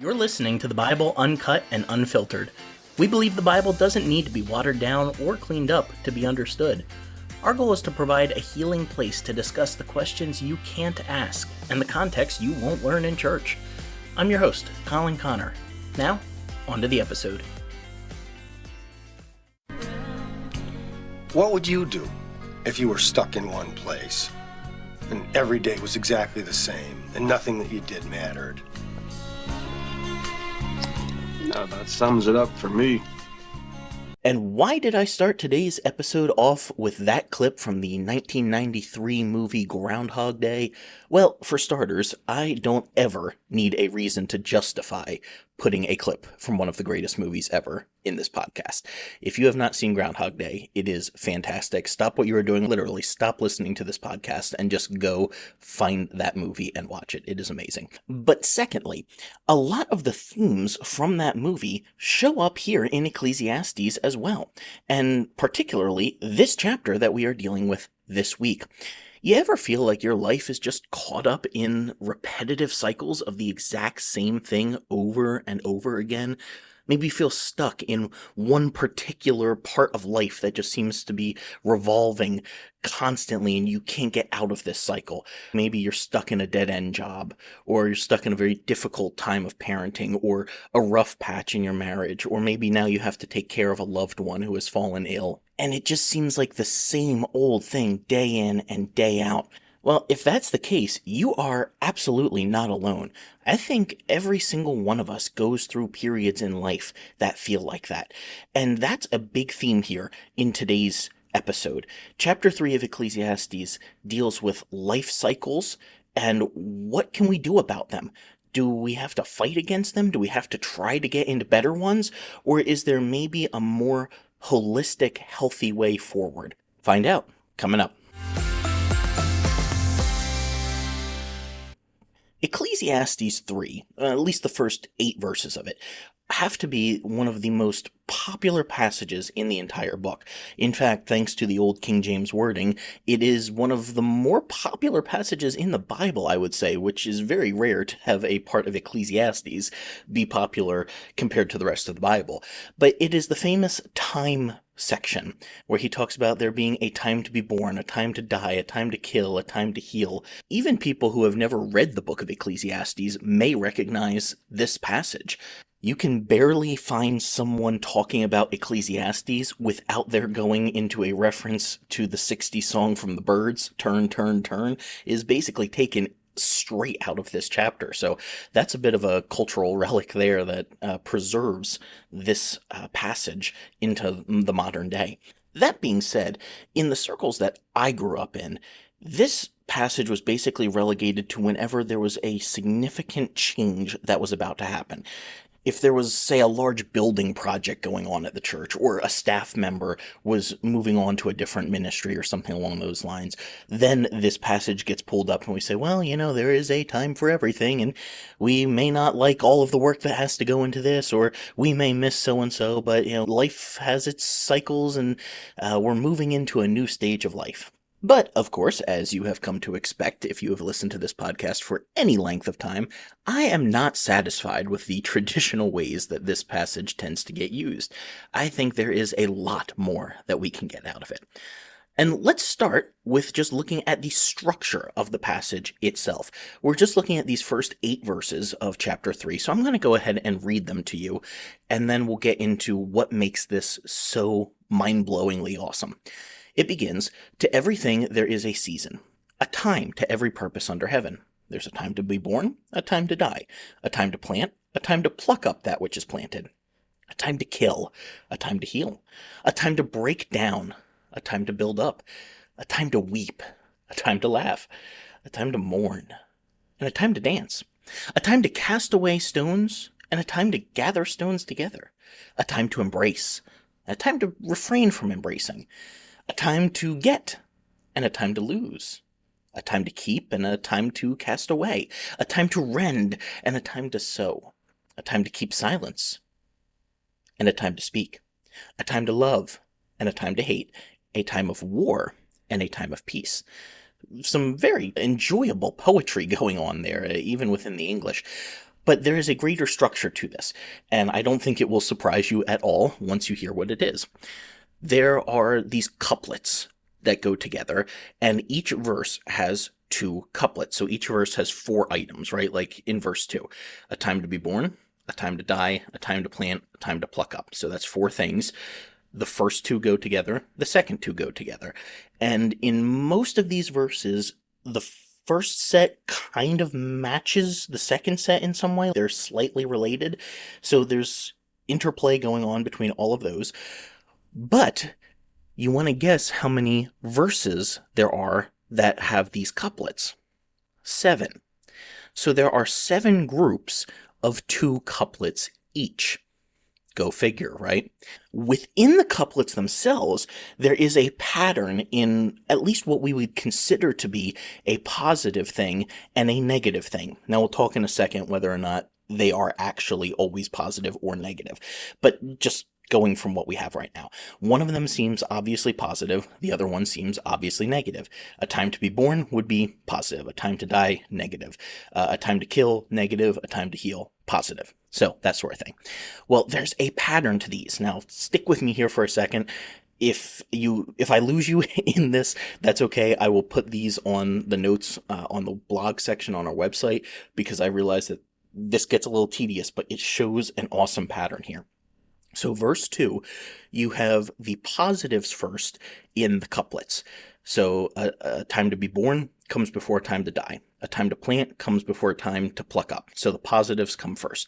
You're listening to the Bible Uncut and Unfiltered. We believe the Bible doesn't need to be watered down or cleaned up to be understood. Our goal is to provide a healing place to discuss the questions you can't ask and the context you won't learn in church. I'm your host, Colin Connor. Now, on to the episode. What would you do if you were stuck in one place and every day was exactly the same and nothing that you did mattered? Now that sums it up for me. And why did I start today's episode off with that clip from the 1993 movie Groundhog Day? Well, for starters, I don't ever need a reason to justify putting a clip from one of the greatest movies ever in this podcast. If you have not seen Groundhog Day, it is fantastic. Stop what you are doing, literally stop listening to this podcast and just go find that movie and watch it. It is amazing. But secondly, a lot of the themes from that movie show up here in Ecclesiastes as well, and particularly this chapter that we are dealing with this week. You ever feel like your life is just caught up in repetitive cycles of the exact same thing over and over again? Maybe you feel stuck in one particular part of life that just seems to be revolving constantly and you can't get out of this cycle. Maybe you're stuck in a dead-end job, or you're stuck in a very difficult time of parenting, or a rough patch in your marriage, or maybe now you have to take care of a loved one who has fallen ill. And it just seems like the same old thing day in and day out. Well, if that's the case, you are absolutely not alone. I think every single one of us goes through periods in life that feel like that. And that's a big theme here in today's episode. Chapter 3 of Ecclesiastes deals with life cycles and what can we do about them? Do we have to fight against them? Do we have to try to get into better ones? Or is there maybe a more holistic, healthy way forward? Find out coming up. Ecclesiastes 3, at least the first 8 verses of it, have to be one of the most popular passages in the entire book. In fact, thanks to the old King James wording, it is one of the more popular passages in the Bible, I would say, which is very rare to have a part of Ecclesiastes be popular compared to the rest of the Bible. But it is the famous time section where he talks about there being a time to be born, a time to die, a time to kill, a time to heal. Even people who have never read the book of Ecclesiastes may recognize this passage. You can barely find someone talking about Ecclesiastes without their going into a reference to the 60s song from the Byrds, Turn, Turn, Turn, is basically taken straight out of this chapter. So that's a bit of a cultural relic there that preserves this passage into the modern day. That being said, in the circles that I grew up in, this passage was basically relegated to whenever there was a significant change that was about to happen. If there was, say, a large building project going on at the church, or a staff member was moving on to a different ministry or something along those lines, then this passage gets pulled up and we say, well, there is a time for everything, and we may not like all of the work that has to go into this, or we may miss so-and-so, but, life has its cycles, and we're moving into a new stage of life. But, of course, as you have come to expect if you have listened to this podcast for any length of time, I am not satisfied with the traditional ways that this passage tends to get used. I think there is a lot more that we can get out of it. And let's start with just looking at the structure of the passage itself. We're just looking at these first 8 verses of chapter 3, so I'm going to go ahead and read them to you, and then we'll get into what makes this so mind-blowingly awesome. It begins, to everything there is a season, a time to every purpose under heaven. There's a time to be born, a time to die, a time to plant, a time to pluck up that which is planted, a time to kill, a time to heal, a time to break down, a time to build up, a time to weep, a time to laugh, a time to mourn, and a time to dance, a time to cast away stones, and a time to gather stones together, a time to embrace, a time to refrain from embracing, a time to get, and a time to lose, a time to keep, and a time to cast away, a time to rend, and a time to sow, a time to keep silence, and a time to speak, a time to love, and a time to hate, a time of war, and a time of peace. Some very enjoyable poetry going on there, even within the English. But there is a greater structure to this, and I don't think it will surprise you at all once you hear what it is. There are these couplets that go together, and each verse has two couplets. So each verse has four items, right? Like in verse 2, a time to be born, a time to die, a time to plant, a time to pluck up. So that's four things. The first two go together, the second two go together. And in most of these verses, the first set kind of matches the second set in some way. They're slightly related. So there's interplay going on between all of those. But you want to guess how many verses there are that have these couplets? 7. So there are 7 groups of 2 couplets each. Go figure, right? Within the couplets themselves, there is a pattern in at least what we would consider to be a positive thing and a negative thing. Now, we'll talk in a second whether or not they are actually always positive or negative. But just going from what we have right now. One of them seems obviously positive, the other one seems obviously negative. A time to be born would be positive, a time to die, negative. A time to kill, negative, a time to heal, positive. So, that sort of thing. Well, there's a pattern to these. Now, stick with me here for a second. If I lose you in this, that's okay. I will put these on the notes on the blog section on our website, because I realize that this gets a little tedious, but it shows an awesome pattern here. So verse 2, you have the positives first in the couplets. So a time to be born comes before a time to die. A time to plant comes before a time to pluck up. So the positives come first.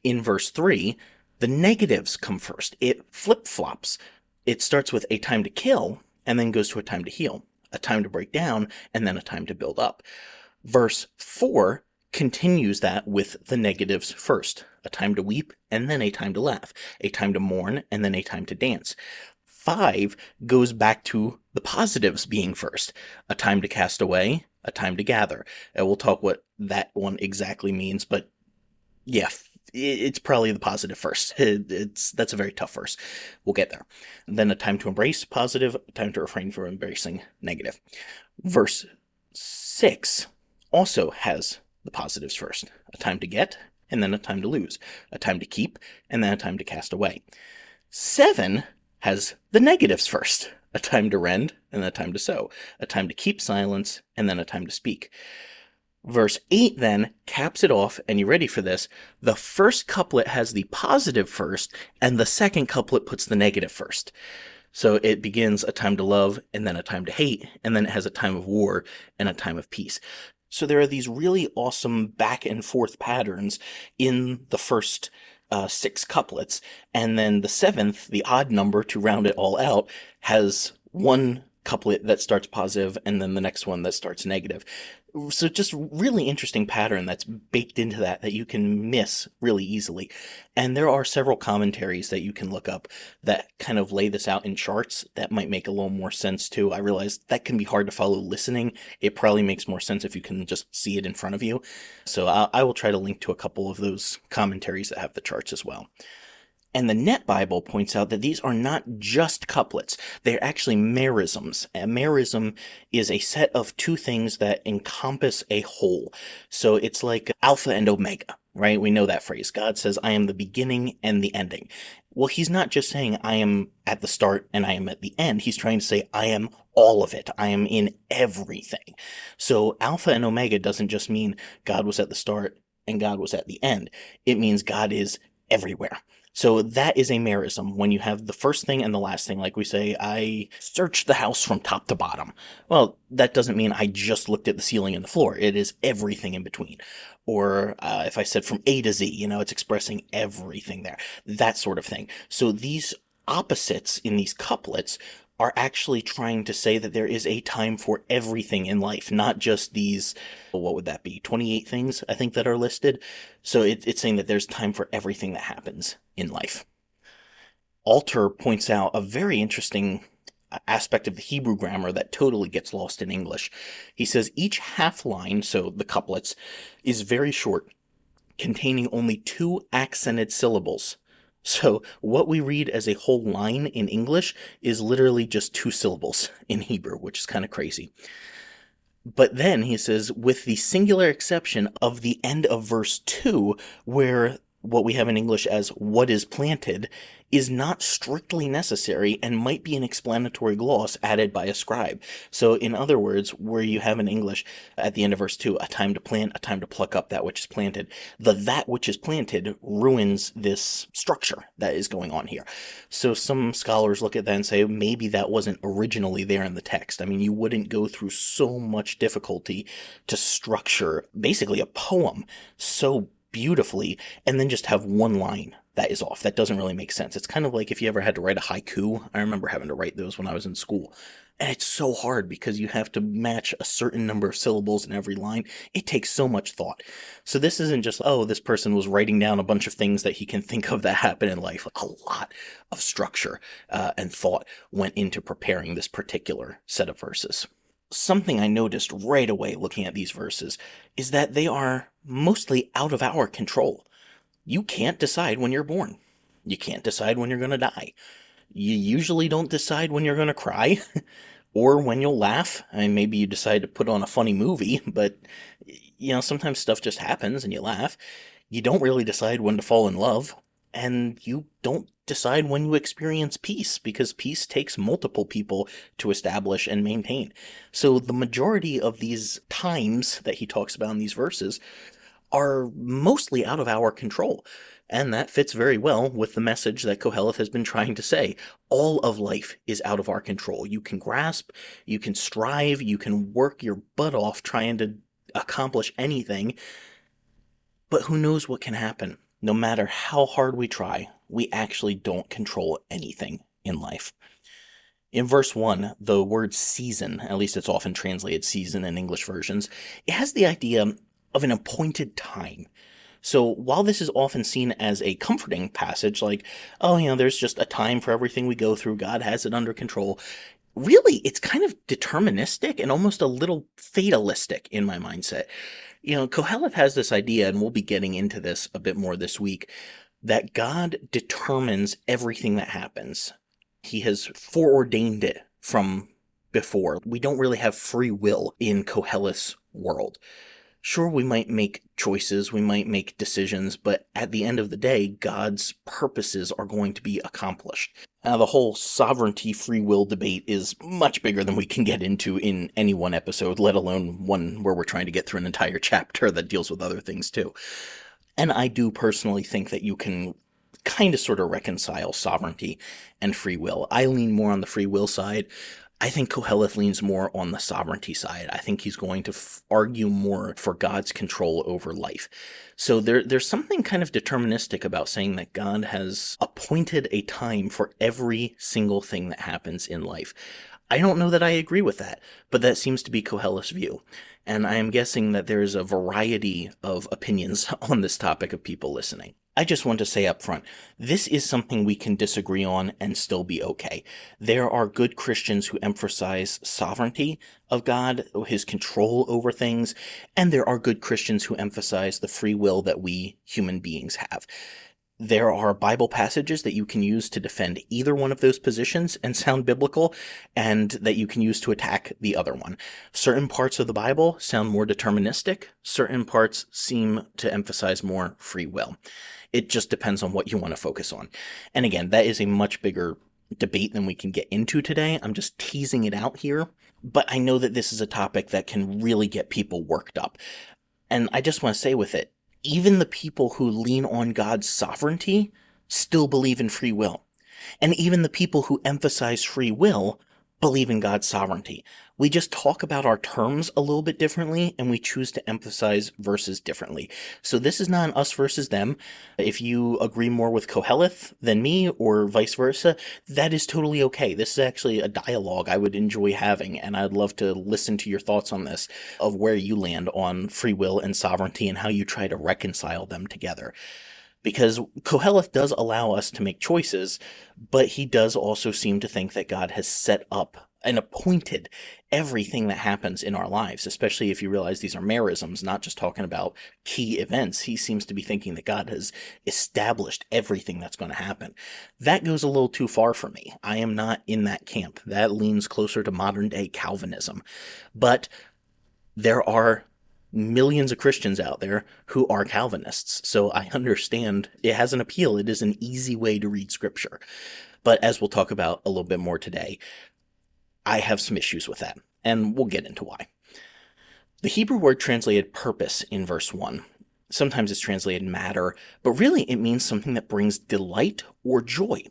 In verse 3, the negatives come first. It flip-flops. It starts with a time to kill and then goes to a time to heal, a time to break down, and then a time to build up. Verse 4 continues that with the negatives first, a time to weep and then a time to laugh, a time to mourn and then a time to dance. 5 goes back to the positives being first, a time to cast away, a time to gather. And we'll talk what that one exactly means, but yeah, it's probably the positive first. That's a very tough verse. We'll get there. Then a time to embrace, positive, a time to refrain from embracing, negative. Verse 6 also has the positives first, a time to get, and then a time to lose, a time to keep, and then a time to cast away. 7 has the negatives first, a time to rend, and then a time to sow, a time to keep silence, and then a time to speak. Verse 8 then caps it off, and you ready for this? The first couplet has the positive first, and the second couplet puts the negative first. So it begins a time to love, and then a time to hate, and then it has a time of war and a time of peace. So there are these really awesome back and forth patterns in the first 6 couplets, and then the 7th, the odd number to round it all out, has one couplet that starts positive and then the next one that starts negative. So just really interesting pattern that's baked into that you can miss really easily. And there are several commentaries that you can look up that kind of lay this out in charts that might make a little more sense too. I realize that can be hard to follow listening. It probably makes more sense if you can just see it in front of you. So I will try to link to a couple of those commentaries that have the charts as well. And the Net Bible points out that these are not just couplets. They're actually merisms. A merism is a set of 2 things that encompass a whole. So it's like Alpha and Omega, right? We know that phrase. God says, I am the beginning and the ending. Well, he's not just saying I am at the start and I am at the end. He's trying to say I am all of it. I am in everything. So Alpha and Omega doesn't just mean God was at the start and God was at the end. It means God is everywhere. So that is a merism, when you have the first thing and the last thing. Like we say, I searched the house from top to bottom. Well, that doesn't mean I just looked at the ceiling and the floor. It is everything in between. Or if I said from A to Z, it's expressing everything there. That sort of thing. So these opposites in these couplets are actually trying to say that there is a time for everything in life, not just these, what would that be, 28 things, I think, that are listed. So it's saying that there's time for everything that happens in life. Alter points out a very interesting aspect of the Hebrew grammar that totally gets lost in English. He says each half line, so the couplets, is very short, containing only 2 accented syllables. So what we read as a whole line in English is literally just 2 syllables in Hebrew, which is kind of crazy. But then he says, with the singular exception of the end of verse 2, where what we have in English as what is planted is not strictly necessary and might be an explanatory gloss added by a scribe. So, in other words, where you have in English at the end of verse 2, a time to plant, a time to pluck up that which is planted, that which is planted ruins this structure that is going on here. So, some scholars look at that and say maybe that wasn't originally there in the text. I mean, you wouldn't go through so much difficulty to structure basically a poem so beautifully and then just have one line that is off. That doesn't really make sense. It's kind of like if you ever had to write a haiku. I remember having to write those when I was in school. And it's so hard because you have to match a certain number of syllables in every line. It takes so much thought. So this isn't just, oh, this person was writing down a bunch of things that he can think of that happen in life. A lot of structure and thought went into preparing this particular set of verses. Something I noticed right away looking at these verses is that they are mostly out of our control. You can't decide when you're born. You can't decide when you're going to die. You usually don't decide when you're going to cry or when you'll laugh. I mean, maybe you decide to put on a funny movie, but sometimes stuff just happens and you laugh. You don't really decide when to fall in love, and you don't decide when you experience peace, because peace takes multiple people to establish and maintain. So the majority of these times that he talks about in these verses are mostly out of our control. And that fits very well with the message that Qoheleth has been trying to say. All of life is out of our control. You can grasp, you can strive, you can work your butt off trying to accomplish anything, but who knows what can happen? No matter how hard we try, we actually don't control anything in life. In verse 1, the word season, at least it's often translated season in English versions, it has the idea of an appointed time. So while this is often seen as a comforting passage, like, oh, there's just a time for everything we go through, God has it under control, really, it's kind of deterministic and almost a little fatalistic in my mindset. Qoheleth has this idea, and we'll be getting into this a bit more this week, that God determines everything that happens. He has foreordained it from before. We don't really have free will in Qoheleth's world. Sure, we might make choices, we might make decisions, but at the end of the day, God's purposes are going to be accomplished. Now, the whole sovereignty free will debate is much bigger than we can get into in any one episode, let alone one where we're trying to get through an entire chapter that deals with other things too. And I do personally think that you can kind of sort of reconcile sovereignty and free will. I lean more on the free will side. I think Qoheleth leans more on the sovereignty side. I think he's going to argue more for God's control over life. So there's something kind of deterministic about saying that God has appointed a time for every single thing that happens in life. I don't know that I agree with that, but that seems to be Qoheleth's view. And I am guessing that there's a variety of opinions on this topic of people listening. I just want to say up front, this is something we can disagree on and still be okay. There are good Christians who emphasize sovereignty of God, his control over things, and there are good Christians who emphasize the free will that we human beings have. There are Bible passages that you can use to defend either one of those positions and sound biblical, and that you can use to attack the other one. Certain parts of the Bible sound more deterministic. Certain parts seem to emphasize more free will. It just depends on what you want to focus on. And again, that is a much bigger debate than we can get into today. I'm just teasing it out here. But I know that this is a topic that can really get people worked up. And I just want to say with it, even the people who lean on God's sovereignty still believe in free will. And even the people who emphasize free will believe in God's sovereignty. We just talk about our terms a little bit differently, and we choose to emphasize verses differently. So this is not an us versus them. If you agree more with Qoheleth than me, or vice versa, that is totally okay. This is actually a dialogue I would enjoy having, and I'd love to listen to your thoughts on this, of where you land on free will and sovereignty and how you try to reconcile them together. Because Qoheleth does allow us to make choices, but he does also seem to think that God has set up and appointed everything that happens in our lives, especially if you realize these are merisms, not just talking about key events. He seems to be thinking that God has established everything that's going to happen. That goes a little too far for me. I am not in that camp. That leans closer to modern day Calvinism. But There are millions of Christians out there who are Calvinists, so I understand it has an appeal. It is an easy way to read Scripture. But as we'll talk about a little bit more today, I have some issues with that, and we'll get into why. The Hebrew word translated purpose in verse 1. Sometimes it's translated matter, but really it means something that brings delight or joy.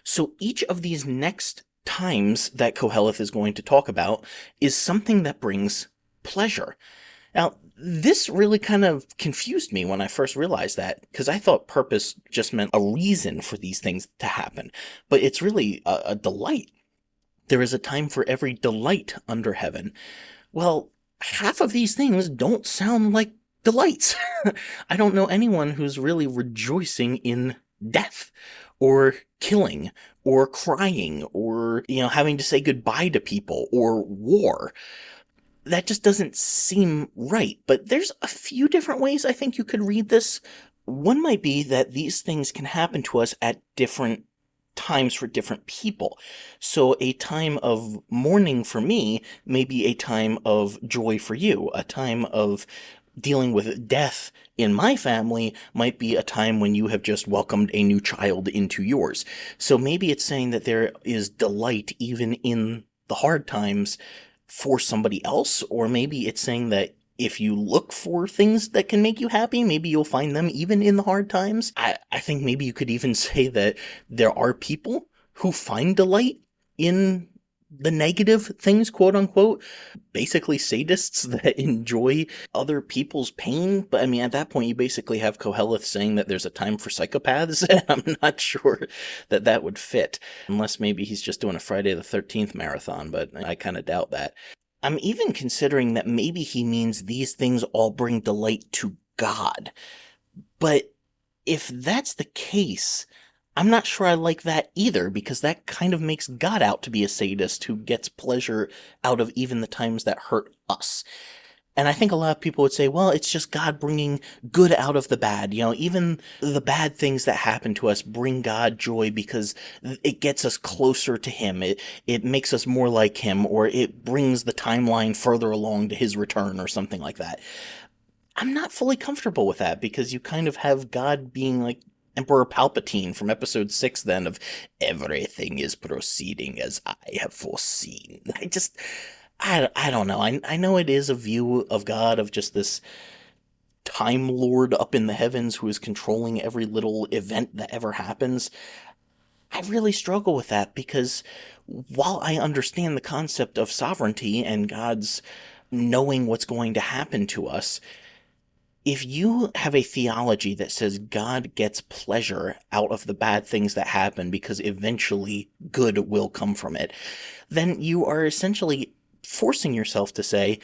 So each of these next times that Qoheleth is going to talk about is something that brings pleasure. Now, this really kind of confused me when I first realized that, because I thought purpose just meant a reason for these things to happen, but it's really a delight. There is a time for every delight under heaven. Well, half of these things don't sound like delights. I don't know anyone who's really rejoicing in death or killing or crying or, having to say goodbye to people or war. That just doesn't seem right. But there's a few different ways I think you could read this. One might be that these things can happen to us at different times for different people. So a time of mourning for me may be a time of joy for you. A time of dealing with death in my family might be a time when you have just welcomed a new child into yours. So maybe it's saying that there is delight even in the hard times for somebody else, or maybe it's saying that if you look for things that can make you happy, maybe you'll find them even in the hard times. I think maybe you could even say that there are people who find delight in the negative things, quote unquote, basically sadists that enjoy other people's pain. But I mean, at that point, you basically have Qoheleth saying that there's a time for psychopaths, and I'm not sure that that would fit, unless maybe he's just doing a Friday the 13th marathon, but I kind of doubt that. I'm even considering that maybe he means these things all bring delight to God. But if that's the case, I'm not sure I like that either, because that kind of makes God out to be a sadist who gets pleasure out of even the times that hurt us. And I think a lot of people would say, well, it's just God bringing good out of the bad. Even the bad things that happen to us bring God joy because it gets us closer to Him. It makes us more like Him, or it brings the timeline further along to His return or something like that. I'm not fully comfortable with that, because you kind of have God being like Emperor Palpatine from episode 6 then, of everything is proceeding as I have foreseen. I don't know. I know it is a view of God of just this Time Lord up in the heavens who is controlling every little event that ever happens. I really struggle with that, because while I understand the concept of sovereignty and God's knowing what's going to happen to us, if you have a theology that says God gets pleasure out of the bad things that happen because eventually good will come from it, then you are essentially forcing yourself to say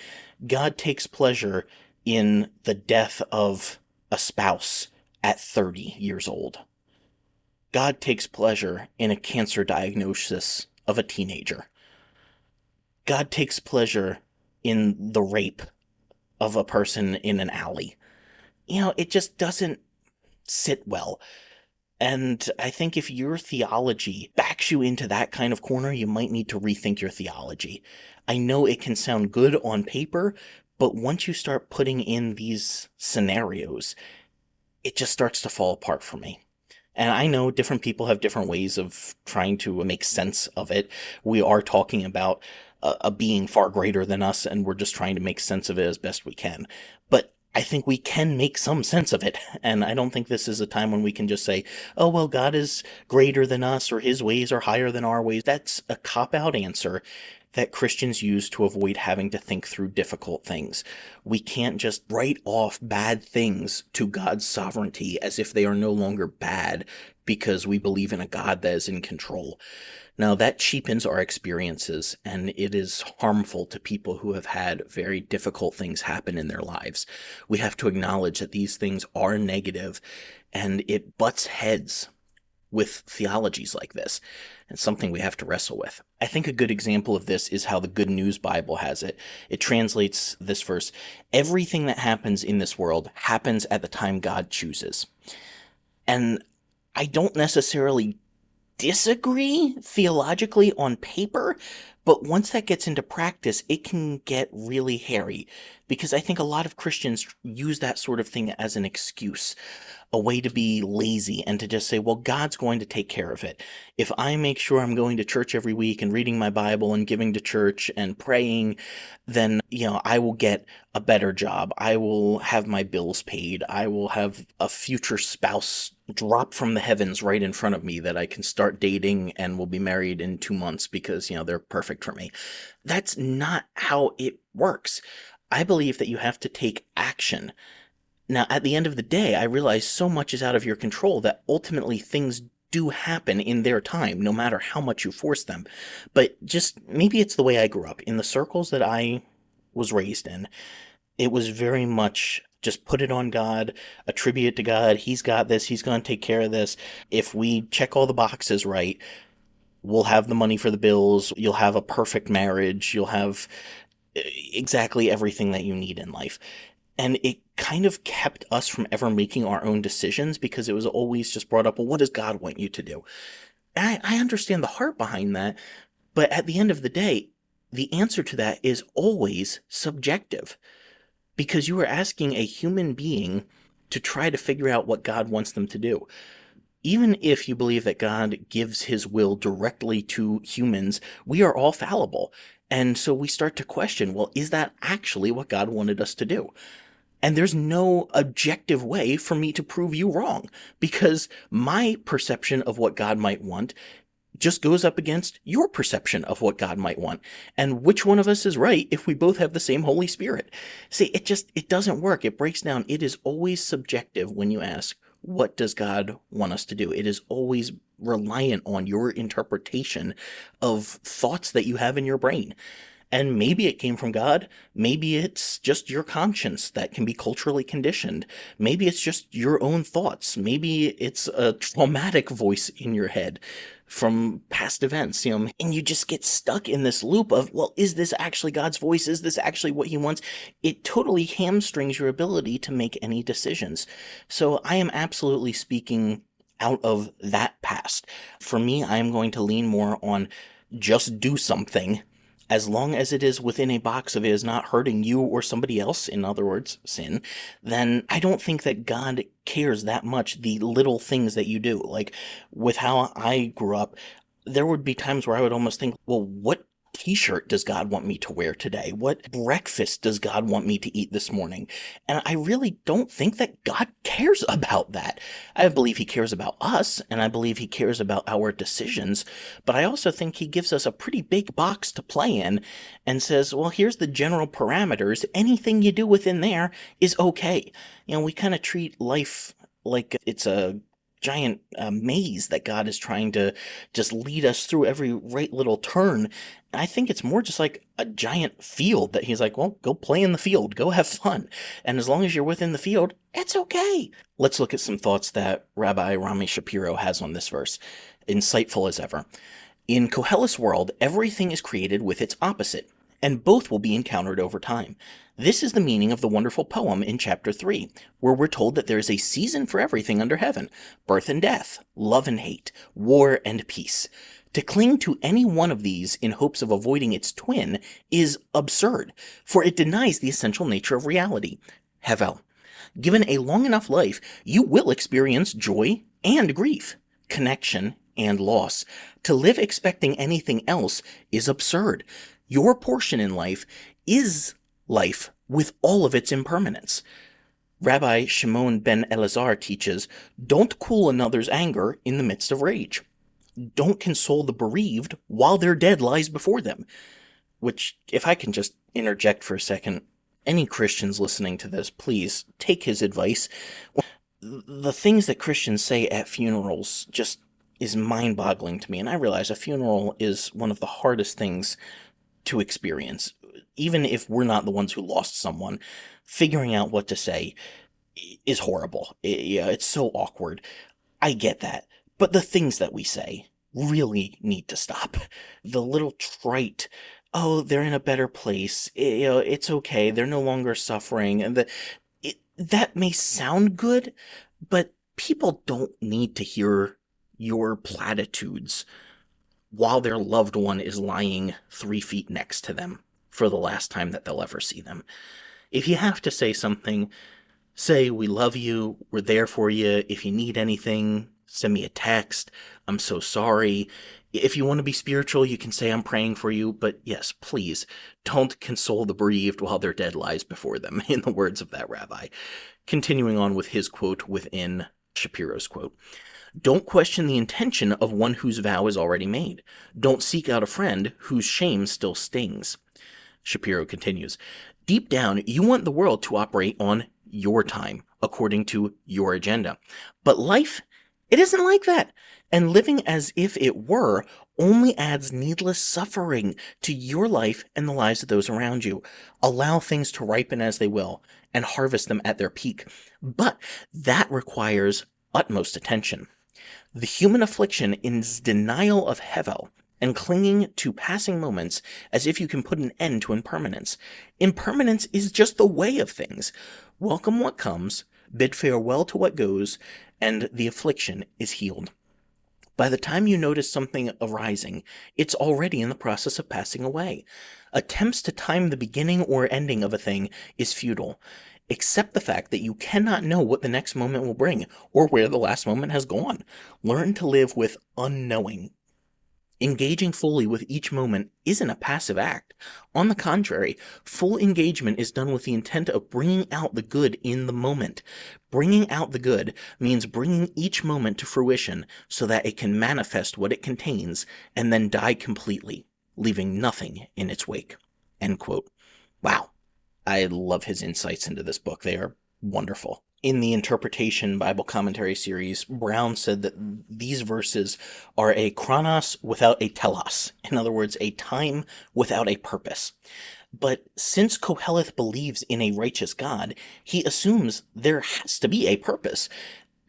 God takes pleasure in the death of a spouse at 30 years old. God takes pleasure in a cancer diagnosis of a teenager. God takes pleasure in the rape of a person in an alley. It just doesn't sit well. And I think if your theology backs you into that kind of corner, you might need to rethink your theology. I know it can sound good on paper, but once you start putting in these scenarios, it just starts to fall apart for me. And I know different people have different ways of trying to make sense of it. We are talking about a being far greater than us, and we're just trying to make sense of it as best we can. But I think we can make some sense of it, and I don't think this is a time when we can just say, oh, well, God is greater than us, or His ways are higher than our ways. That's a cop-out answer that Christians use to avoid having to think through difficult things. We can't just write off bad things to God's sovereignty as if they are no longer bad because we believe in a God that is in control. Now, that cheapens our experiences, and it is harmful to people who have had very difficult things happen in their lives. We have to acknowledge that these things are negative, and it butts heads with theologies like this. It's something we have to wrestle with. I think a good example of this is how the Good News Bible has it. It translates this verse: everything that happens in this world happens at the time God chooses. And I don't necessarily disagree theologically on paper, But once that gets into practice, it can get really hairy because I think a lot of Christians use that sort of thing as an excuse, a way to be lazy and to just say, well, God's going to take care of it. If I make sure I'm going to church every week and reading my Bible and giving to church and praying, then, I will get a better job. I will have my bills paid. I will have a future spouse drop from the heavens right in front of me that I can start dating and will be married in 2 months because, they're perfect for me. That's not how it works. I believe that you have to take action. Now, at the end of the day, I realize so much is out of your control that ultimately things do happen in their time, no matter how much you force them. But just maybe it's the way I grew up. In the circles that I was raised in, it was very much just put it on God, attribute it to God. He's got this. He's going to take care of this. If we check all the boxes right, we'll have the money for the bills. You'll have a perfect marriage. You'll have exactly everything that you need in life. And it kind of kept us from ever making our own decisions because it was always just brought up, well, what does God want you to do? And I understand the heart behind that, but at the end of the day, the answer to that is always subjective because you are asking a human being to try to figure out what God wants them to do. Even if you believe that God gives his will directly to humans, we are all fallible. And so we start to question, well, is that actually what God wanted us to do? And there's no objective way for me to prove you wrong because my perception of what God might want just goes up against your perception of what God might want. And which one of us is right if we both have the same Holy Spirit? See, it doesn't work. It breaks down. It is always subjective when you ask, what does God want us to do? It is always reliant on your interpretation of thoughts that you have in your brain. And maybe it came from God. Maybe it's just your conscience that can be culturally conditioned. Maybe it's just your own thoughts. Maybe it's a traumatic voice in your head from past events, and you just get stuck in this loop of, well, is this actually God's voice? Is this actually what he wants? It totally hamstrings your ability to make any decisions. So I am absolutely speaking out of that past. For me, I am going to lean more on just do something as long as it is within a box of it is not hurting you or somebody else, in other words, sin, then I don't think that God cares that much the little things that you do. Like, with how I grew up, there would be times where I would almost think, well, what t-shirt does God want me to wear today? What breakfast does God want me to eat this morning? And I really don't think that God cares about that. I believe he cares about us, and I believe he cares about our decisions, but I also think he gives us a pretty big box to play in and says, well, here's the general parameters. Anything you do within there is okay. We kind of treat life like it's a giant maze that God is trying to just lead us through every right little turn. I think it's more just like a giant field that he's like, well, go play in the field, go have fun. And as long as you're within the field, it's okay. Let's look at some thoughts that Rabbi Rami Shapiro has on this verse. Insightful as ever. In Qoheleth's world, everything is created with its opposite, and both will be encountered over time. This is the meaning of the wonderful poem in chapter 3, where we're told that there is a season for everything under heaven, birth and death, love and hate, war and peace. To cling to any one of these in hopes of avoiding its twin is absurd, for it denies the essential nature of reality. Hevel. Given a long enough life, you will experience joy and grief, connection and loss. To live expecting anything else is absurd. Your portion in life is life with all of its impermanence. Rabbi Shimon ben Elazar teaches, don't cool another's anger in the midst of rage. Don't console the bereaved while their dead lies before them. Which, if I can just interject for a second, any Christians listening to this, please take his advice. The things that Christians say at funerals just is mind-boggling to me, and I realize a funeral is one of the hardest things to experience. Even if we're not the ones who lost someone, figuring out what to say is horrible. It's so awkward. I get that. But the things that we say really need to stop. The little trite, oh, they're in a better place, it's okay, they're no longer suffering, and that may sound good, but people don't need to hear your platitudes while their loved one is lying 3 feet next to them for the last time that they'll ever see them. If you have to say something, say, "We love you, we're there for you, if you need anything, send me a text, I'm so sorry." If you want to be spiritual, you can say, "I'm praying for you," but yes, please, don't console the bereaved while their dead lies before them, in the words of that rabbi. Continuing on with his quote within Shapiro's quote. "Don't question the intention of one whose vow is already made. Don't seek out a friend whose shame still stings." Shapiro continues, "Deep down, you want the world to operate on your time, according to your agenda. But life, it isn't like that. And living as if it were only adds needless suffering to your life and the lives of those around you. Allow things to ripen as they will, and harvest them at their peak. But that requires utmost attention. The human affliction is denial of Hevel, and clinging to passing moments as if you can put an end to impermanence. Impermanence is just the way of things. Welcome what comes, bid farewell to what goes, and the affliction is healed. By the time you notice something arising, it's already in the process of passing away. Attempts to time the beginning or ending of a thing is futile. Accept the fact that you cannot know what the next moment will bring, or where the last moment has gone. Learn to live with unknowing. Engaging fully with each moment isn't a passive act. On the contrary, full engagement is done with the intent of bringing out the good in the moment. Bringing out the good means bringing each moment to fruition so that it can manifest what it contains and then die completely, leaving nothing in its wake." End quote. Wow. I love his insights into this book. They are wonderful. In the Interpretation Bible Commentary series, Brown said that these verses are a chronos without a telos. In other words, a time without a purpose. But since Qoheleth believes in a righteous God, he assumes there has to be a purpose.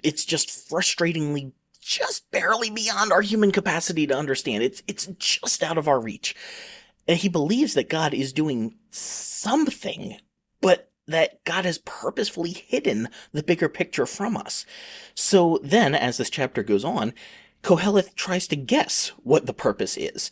It's just frustratingly just barely beyond our human capacity to understand. It's just out of our reach. And he believes that God is doing something, but that God has purposefully hidden the bigger picture from us. So then, as this chapter goes on, Qoheleth tries to guess what the purpose is.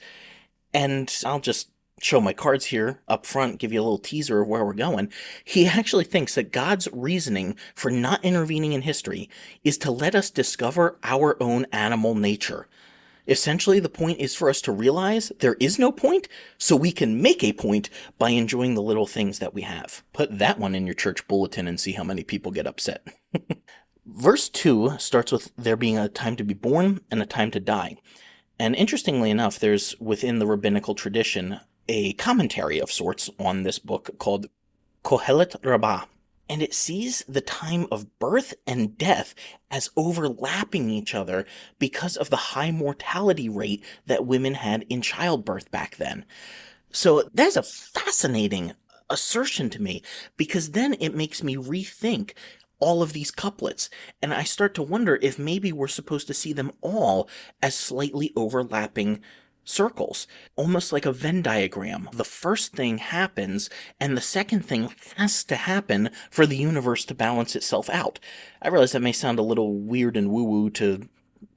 And I'll just show my cards here up front, give you a little teaser of where we're going. He actually thinks that God's reasoning for not intervening in history is to let us discover our own animal nature. Essentially, the point is for us to realize there is no point, so we can make a point by enjoying the little things that we have. Put that one in your church bulletin and see how many people get upset. Verse 2 starts with there being a time to be born and a time to die. And interestingly enough, there's within the rabbinical tradition a commentary of sorts on this book called Qoheleth Rabbah. And it sees the time of birth and death as overlapping each other because of the high mortality rate that women had in childbirth back then. So that's a fascinating assertion to me, because then it makes me rethink all of these couplets, and I start to wonder if maybe we're supposed to see them all as slightly overlapping circles, almost like a Venn diagram. The first thing happens, and the second thing has to happen for the universe to balance itself out. I realize that may sound a little weird and woo-woo to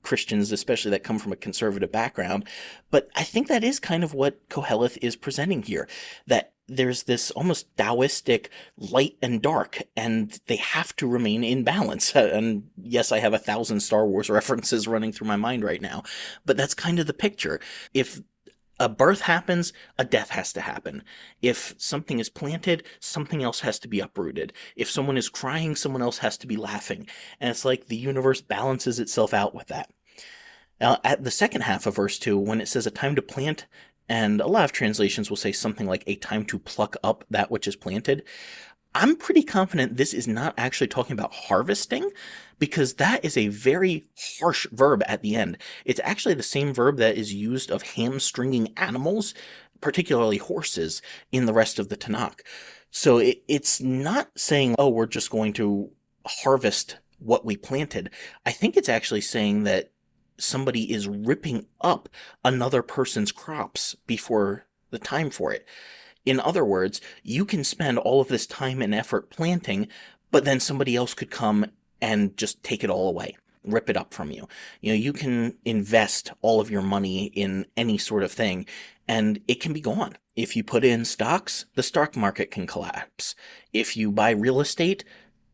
Christians, especially that come from a conservative background, but I think that is kind of what Qoheleth is presenting here, that there's this almost Taoistic light and dark, and they have to remain in balance. And yes, I have 1,000 Star Wars references running through my mind right now, but that's kind of the picture. If a birth happens, a death has to happen. If something is planted, something else has to be uprooted. If someone is crying, someone else has to be laughing. And it's like the universe balances itself out with that. Now, at the second half of verse 2, when it says a time to plant, and a lot of translations will say something like a time to pluck up that which is planted, I'm pretty confident this is not actually talking about harvesting, because that is a very harsh verb at the end. It's actually the same verb that is used of hamstringing animals, particularly horses, in the rest of the Tanakh. So it's not saying, oh, we're just going to harvest what we planted. I think it's actually saying that somebody is ripping up another person's crops before the time for it. In other words, you can spend all of this time and effort planting, but then somebody else could come and just take it all away. rip it up from you. You can invest all of your money in any sort of thing, and it can be gone. If you put in stocks, the stock market can collapse. If you buy real estate,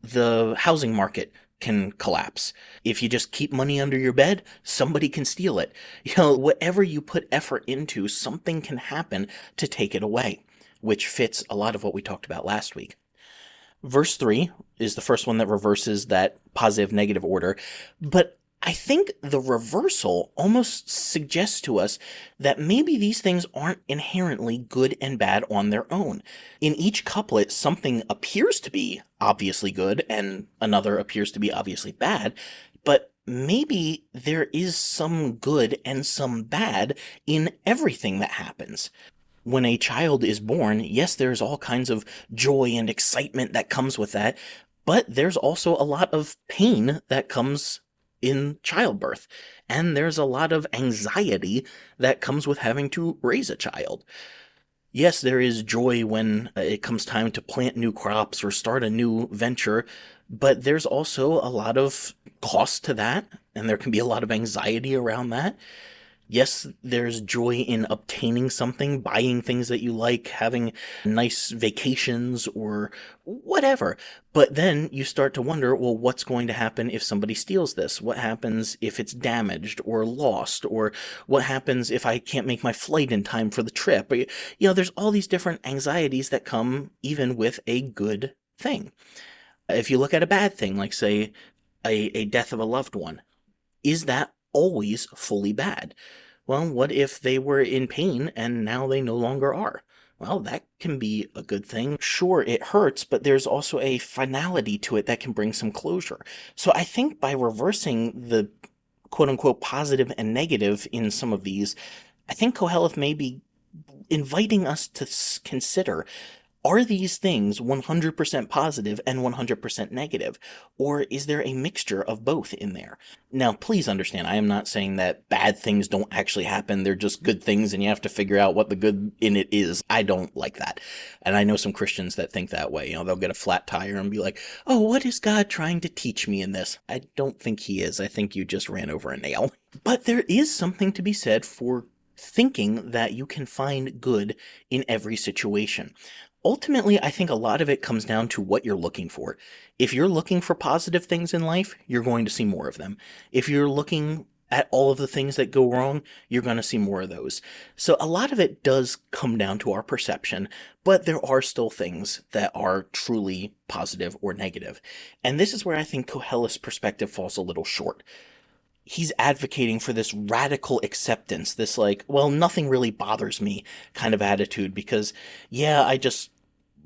the housing market can collapse. If you just keep money under your bed, somebody can steal it. Whatever you put effort into, something can happen to take it away, which fits a lot of what we talked about last week. Verse 3 is the first one that reverses that positive-negative order, but I think the reversal almost suggests to us that maybe these things aren't inherently good and bad on their own. In each couplet, something appears to be obviously good and another appears to be obviously bad, but maybe there is some good and some bad in everything that happens. When a child is born, yes, there's all kinds of joy and excitement that comes with that, but there's also a lot of pain that comes in childbirth, and there's a lot of anxiety that comes with having to raise a child. Yes, there is joy when it comes time to plant new crops or start a new venture, but there's also a lot of cost to that, and there can be a lot of anxiety around that. Yes, there's joy in obtaining something, buying things that you like, having nice vacations or whatever. But then you start to wonder, well, what's going to happen if somebody steals this? What happens if it's damaged or lost? Or what happens if I can't make my flight in time for the trip? There's all these different anxieties that come even with a good thing. If you look at a bad thing, like say a death of a loved one, is that always fully bad? Well, what if they were in pain and now they no longer are? Well, that can be a good thing. Sure, it hurts, but there's also a finality to it that can bring some closure. So I think by reversing the quote-unquote positive and negative in some of these, I think Qoheleth may be inviting us to consider, are these things 100% positive and 100% negative? Or is there a mixture of both in there? Now, please understand, I am not saying that bad things don't actually happen. They're just good things and you have to figure out what the good in it is. I don't like that. And I know some Christians that think that way. They'll get a flat tire and be like, oh, what is God trying to teach me in this? I don't think he is. I think you just ran over a nail. But there is something to be said for thinking that you can find good in every situation. Ultimately, I think a lot of it comes down to what you're looking for. If you're looking for positive things in life, you're going to see more of them. If you're looking at all of the things that go wrong, you're going to see more of those. So a lot of it does come down to our perception, but there are still things that are truly positive or negative. And this is where I think Qoheleth's perspective falls a little short. He's advocating for this radical acceptance, this nothing really bothers me kind of attitude, because yeah, I just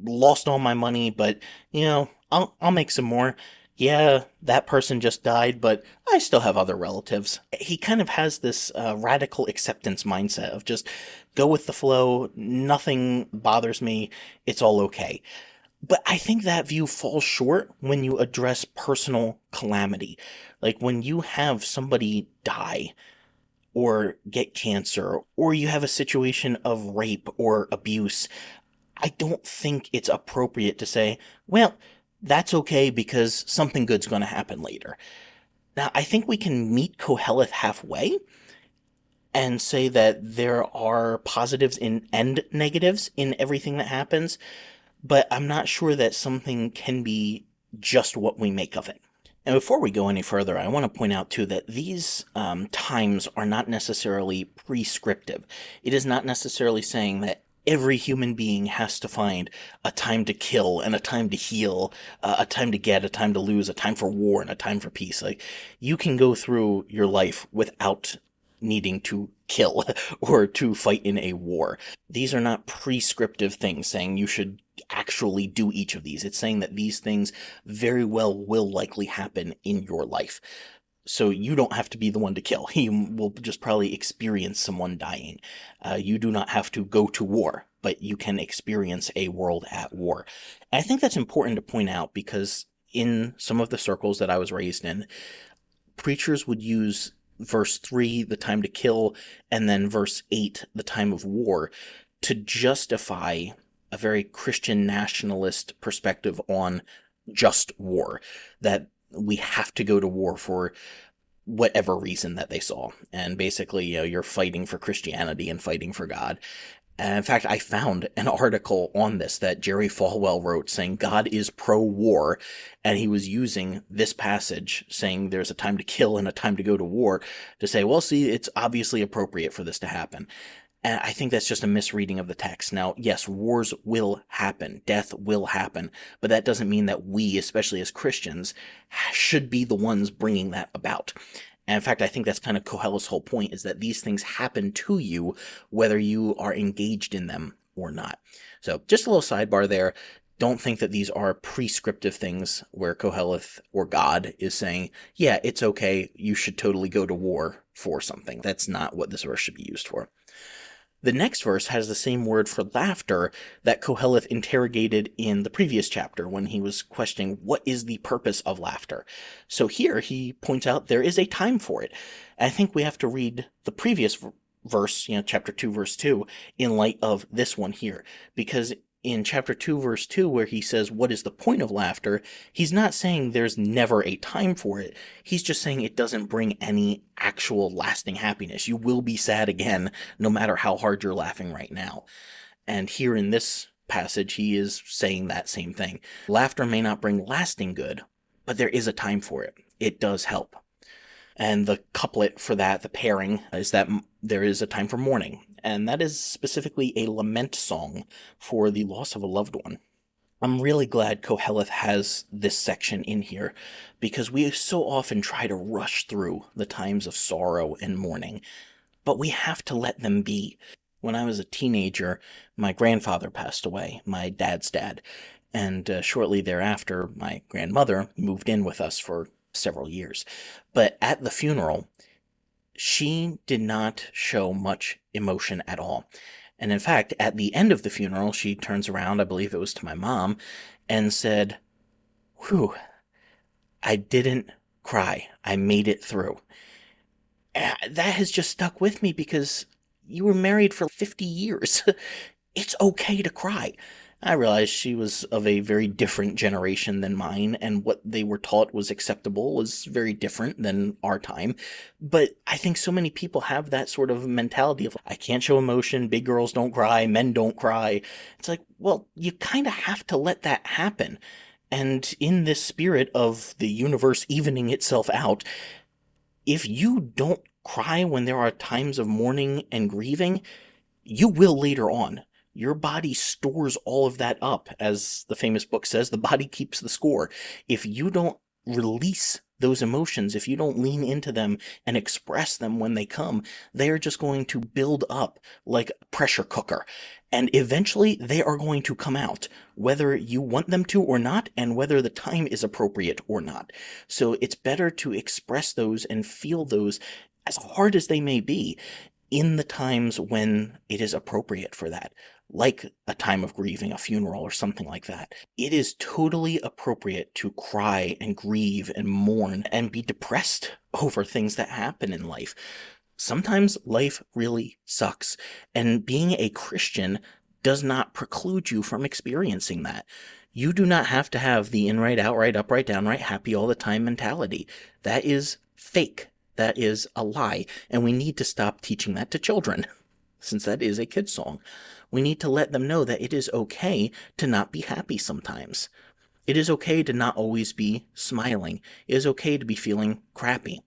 lost all my money, but I'll make some more. Yeah, that person just died, but I still have other relatives. He kind of has this radical acceptance mindset of just go with the flow, nothing bothers me, it's all okay. But I think that view falls short when you address personal calamity. Like when you have somebody die or get cancer, or you have a situation of rape or abuse, I don't think it's appropriate to say, well, that's okay because something good's going to happen later. Now, I think we can meet Qoheleth halfway and say that there are positives and negatives in everything that happens, but I'm not sure that something can be just what we make of it. And before we go any further, I want to point out too that these times are not necessarily prescriptive. It is not necessarily saying that every human being has to find a time to kill and a time to heal, a time to get, a time to lose, a time for war and a time for peace. Like, you can go through your life without needing to kill or to fight in a war. These are not prescriptive things saying you should actually do each of these. It's saying that these things very well will likely happen in your life. So you don't have to be the one to kill. You will just probably experience someone dying. You do not have to go to war, but you can experience a world at war. And I think that's important to point out because in some of the circles that I was raised in, preachers would use verse 3, the time to kill, and then verse 8, the time of war, to justify a very Christian nationalist perspective on just war, that we have to go to war for whatever reason that they saw. And basically, you're fighting for Christianity and fighting for God. And in fact, I found an article on this that Jerry Falwell wrote saying God is pro-war, and he was using this passage saying there's a time to kill and a time to go to war to say, well, see, it's obviously appropriate for this to happen. And I think that's just a misreading of the text. Now, yes, wars will happen, death will happen, but that doesn't mean that we, especially as Christians, should be the ones bringing that about. And in fact, I think that's kind of Qoheleth's whole point, is that these things happen to you whether you are engaged in them or not. So just a little sidebar there. Don't think that these are prescriptive things where Qoheleth or God is saying, yeah, it's okay, you should totally go to war for something. That's not what this verse should be used for. The next verse has the same word for laughter that Qoheleth interrogated in the previous chapter when he was questioning what is the purpose of laughter. So here he points out there is a time for it. And I think we have to read the previous verse, chapter 2, verse 2, in light of this one here. Because in chapter 2, verse 2, where he says, what is the point of laughter? He's not saying there's never a time for it. He's just saying it doesn't bring any actual lasting happiness. You will be sad again, no matter how hard you're laughing right now. And here in this passage, he is saying that same thing. Laughter may not bring lasting good, but there is a time for it. It does help. And the couplet for that, the pairing, is that there is a time for mourning. And that is specifically a lament song for the loss of a loved one. I'm really glad Qoheleth has this section in here, because we so often try to rush through the times of sorrow and mourning, but we have to let them be. When I was a teenager, my grandfather passed away, my dad's dad, and shortly thereafter, my grandmother moved in with us for several years. But at the funeral, she did not show much emotion at all. And in fact, at the end of the funeral, she turns around, I believe it was to my mom, and said, "Whew, I didn't cry. I made it through." That has just stuck with me, because you were married for 50 years. It's okay to cry. I realized she was of a very different generation than mine, and what they were taught was acceptable was very different than our time. But I think so many people have that sort of mentality of, I can't show emotion, big girls don't cry, men don't cry. It's like, well, you kind of have to let that happen. And in this spirit of the universe evening itself out, if you don't cry when there are times of mourning and grieving, you will later on. Your body stores all of that up. As the famous book says, the body keeps the score. If you don't release those emotions, if you don't lean into them and express them when they come, they are just going to build up like a pressure cooker. And eventually they are going to come out, whether you want them to or not, and whether the time is appropriate or not. So it's better to express those and feel those, as hard as they may be, in the times when it is appropriate for that, like a time of grieving, a funeral, or something like that. It is totally appropriate to cry and grieve and mourn and be depressed over things that happen in life. Sometimes life really sucks, and being a Christian does not preclude you from experiencing that. You do not have to have the in right, out right, upright, downright, happy all the time mentality. That is fake. That is a lie, and we need to stop teaching that to children, since that is a kid's song. We need to let them know that it is okay to not be happy sometimes. It is okay to not always be smiling. It is okay to be feeling crappy.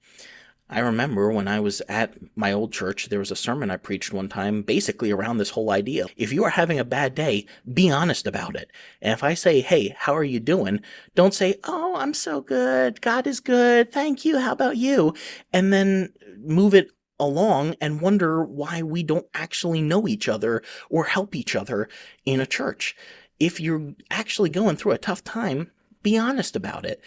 I remember when I was at my old church, there was a sermon I preached one time basically around this whole idea. If you are having a bad day, be honest about it. And if I say, hey, how are you doing? Don't say, oh, I'm so good. God is good. Thank you. How about you? And then move it along and wonder why we don't actually know each other or help each other in a church. If you're actually going through a tough time, be honest about it.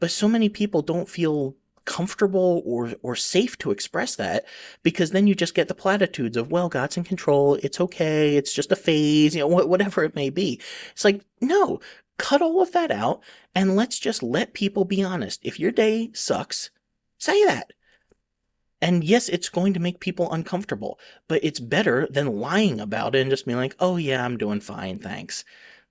But so many people don't feel comfortable or safe to express that, because then you just get the platitudes of, well, God's in control, it's okay, it's just a phase, whatever it may be. It's like, no, cut all of that out and let's just let people be honest. If your day sucks, say that. And yes, it's going to make people uncomfortable, but it's better than lying about it and just being like, oh yeah, I'm doing fine, thanks.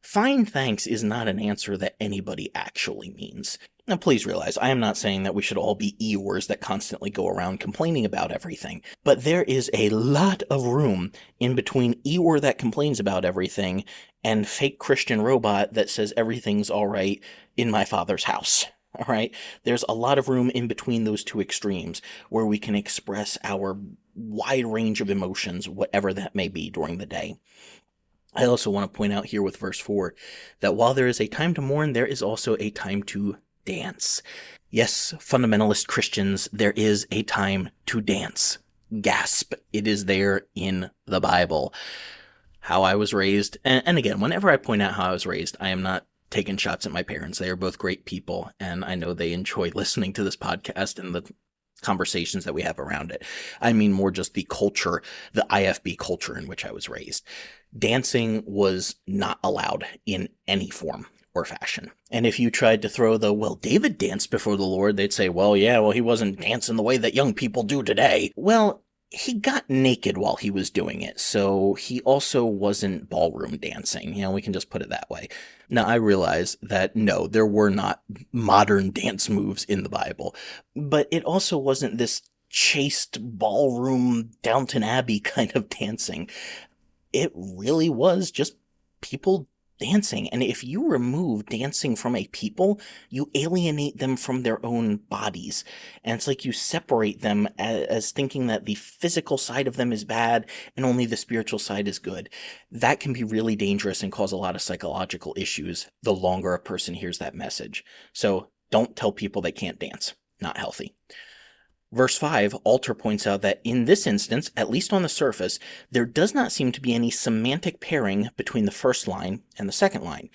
Fine thanks is not an answer that anybody actually means. Now please realize, I am not saying that we should all be Eeyores that constantly go around complaining about everything, but there is a lot of room in between Eeyore that complains about everything and fake Christian robot that says everything's alright in my father's house. Alright? There's a lot of room in between those two extremes where we can express our wide range of emotions, whatever that may be during the day. I also want to point out here with verse 4 that while there is a time to mourn, there is also a time to dance. Yes, fundamentalist Christians, there is a time to dance. Gasp. It is there in the Bible. How I was raised, and again, whenever I point out how I was raised, I am not taking shots at my parents. They are both great people, and I know they enjoy listening to this podcast and the conversations that we have around it. I mean more just the culture, the IFB culture in which I was raised. Dancing was not allowed in any form or fashion. And if you tried to throw well, David danced before the Lord, they'd say, well, he wasn't dancing the way that young people do today. Well, he got naked while he was doing it, so he also wasn't ballroom dancing. We can just put it that way. Now, I realize that, no, there were not modern dance moves in the Bible, but it also wasn't this chaste ballroom Downton Abbey kind of dancing. It really was just people dancing. And if you remove dancing from a people, you alienate them from their own bodies. And it's like you separate them as thinking that the physical side of them is bad and only the spiritual side is good. That can be really dangerous and cause a lot of psychological issues the longer a person hears that message. So don't tell people they can't dance. Not healthy. Verse 5, Alter points out that in this instance, at least on the surface, there does not seem to be any semantic pairing between the first line and the second line,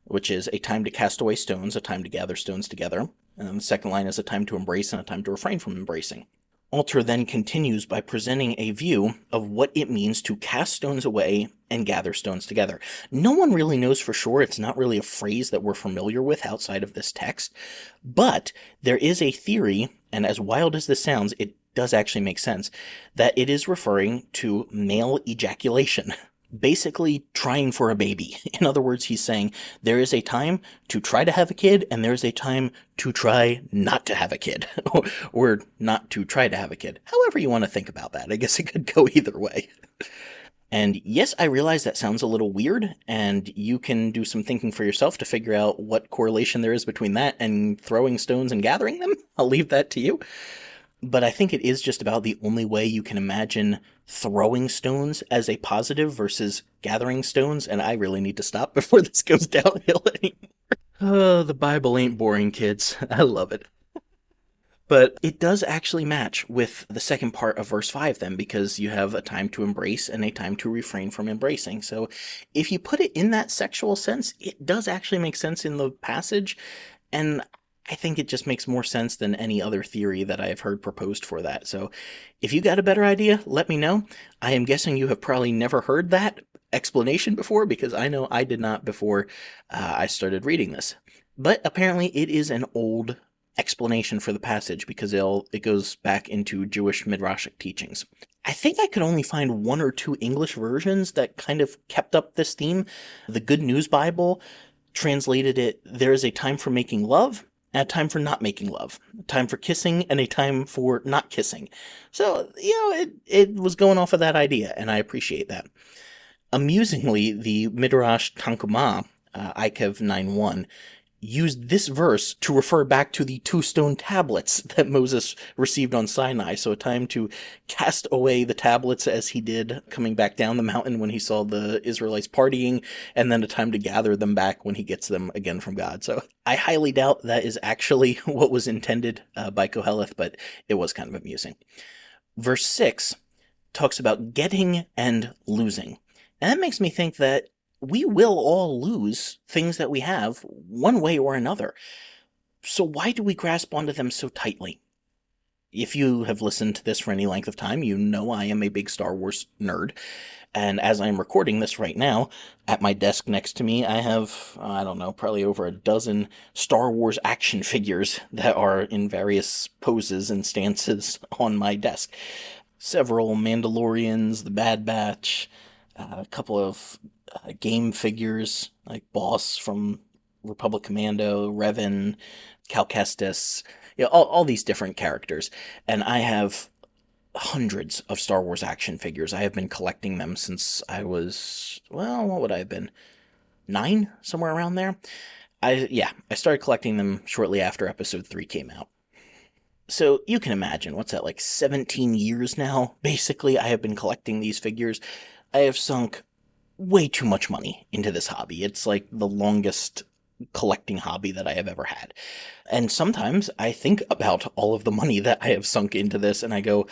which is a time to cast away stones, a time to gather stones together, and the second line is a time to embrace and a time to refrain from embracing. Alter then continues by presenting a view of what it means to cast stones away and gather stones together. No one really knows for sure. It's not really a phrase that we're familiar with outside of this text, but there is a theory, and as wild as this sounds, it does actually make sense, that it is referring to male ejaculation. Basically trying for a baby. In other words, he's saying there is a time to try to have a kid and there's a time to try not to have a kid or not to try to have a kid. However you want to think about that. I guess it could go either way. And yes, I realize that sounds a little weird, and you can do some thinking for yourself to figure out what correlation there is between that and throwing stones and gathering them. I'll leave that to you. But I think it is just about the only way you can imagine throwing stones as a positive versus gathering stones, and I really need to stop before this goes downhill anymore. Oh, the Bible ain't boring, kids. I love it. But it does actually match with the second part of verse 5 then, because you have a time to embrace and a time to refrain from embracing. So if you put it in that sexual sense, it does actually make sense in the passage, and I think it just makes more sense than any other theory that I've heard proposed for that. So if you got a better idea, let me know. I am guessing you have probably never heard that explanation before, because I know I did not before I started reading this. But apparently it is an old explanation for the passage, because it goes back into Jewish Midrashic teachings. I think I could only find one or two English versions that kind of kept up this theme. The Good News Bible translated it, there is a time for making love, and a time for not making love, a time for kissing, and a time for not kissing. So, it was going off of that idea, and I appreciate that. Amusingly, the Midrash Tanchuma, Ikev 9:1, used this verse to refer back to the 2 stone tablets that Moses received on Sinai. So a time to cast away the tablets as he did coming back down the mountain when he saw the Israelites partying, and then a time to gather them back when he gets them again from God. So I highly doubt that is actually what was intended by Qoheleth, but it was kind of amusing. Verse 6 talks about getting and losing. And that makes me think that we will all lose things that we have one way or another. So why do we grasp onto them so tightly? If you have listened to this for any length of time, you know I am a big Star Wars nerd. And as I'm recording this right now, at my desk next to me, I have, probably over a dozen Star Wars action figures that are in various poses and stances on my desk. Several Mandalorians, the Bad Batch, a couple of game figures like Boss from Republic Commando, Revan, Cal Kestis, all these different characters. And I have hundreds of Star Wars action figures. I have been collecting them since I was, well, what would I have been? 9, somewhere around there. I started collecting them shortly after Episode 3 came out. So you can imagine, what's that, like 17 years now? Basically, I have been collecting these figures. I have sunk way too much money into this hobby. It's like the longest collecting hobby that I have ever had. And sometimes I think about all of the money that I have sunk into this and I go,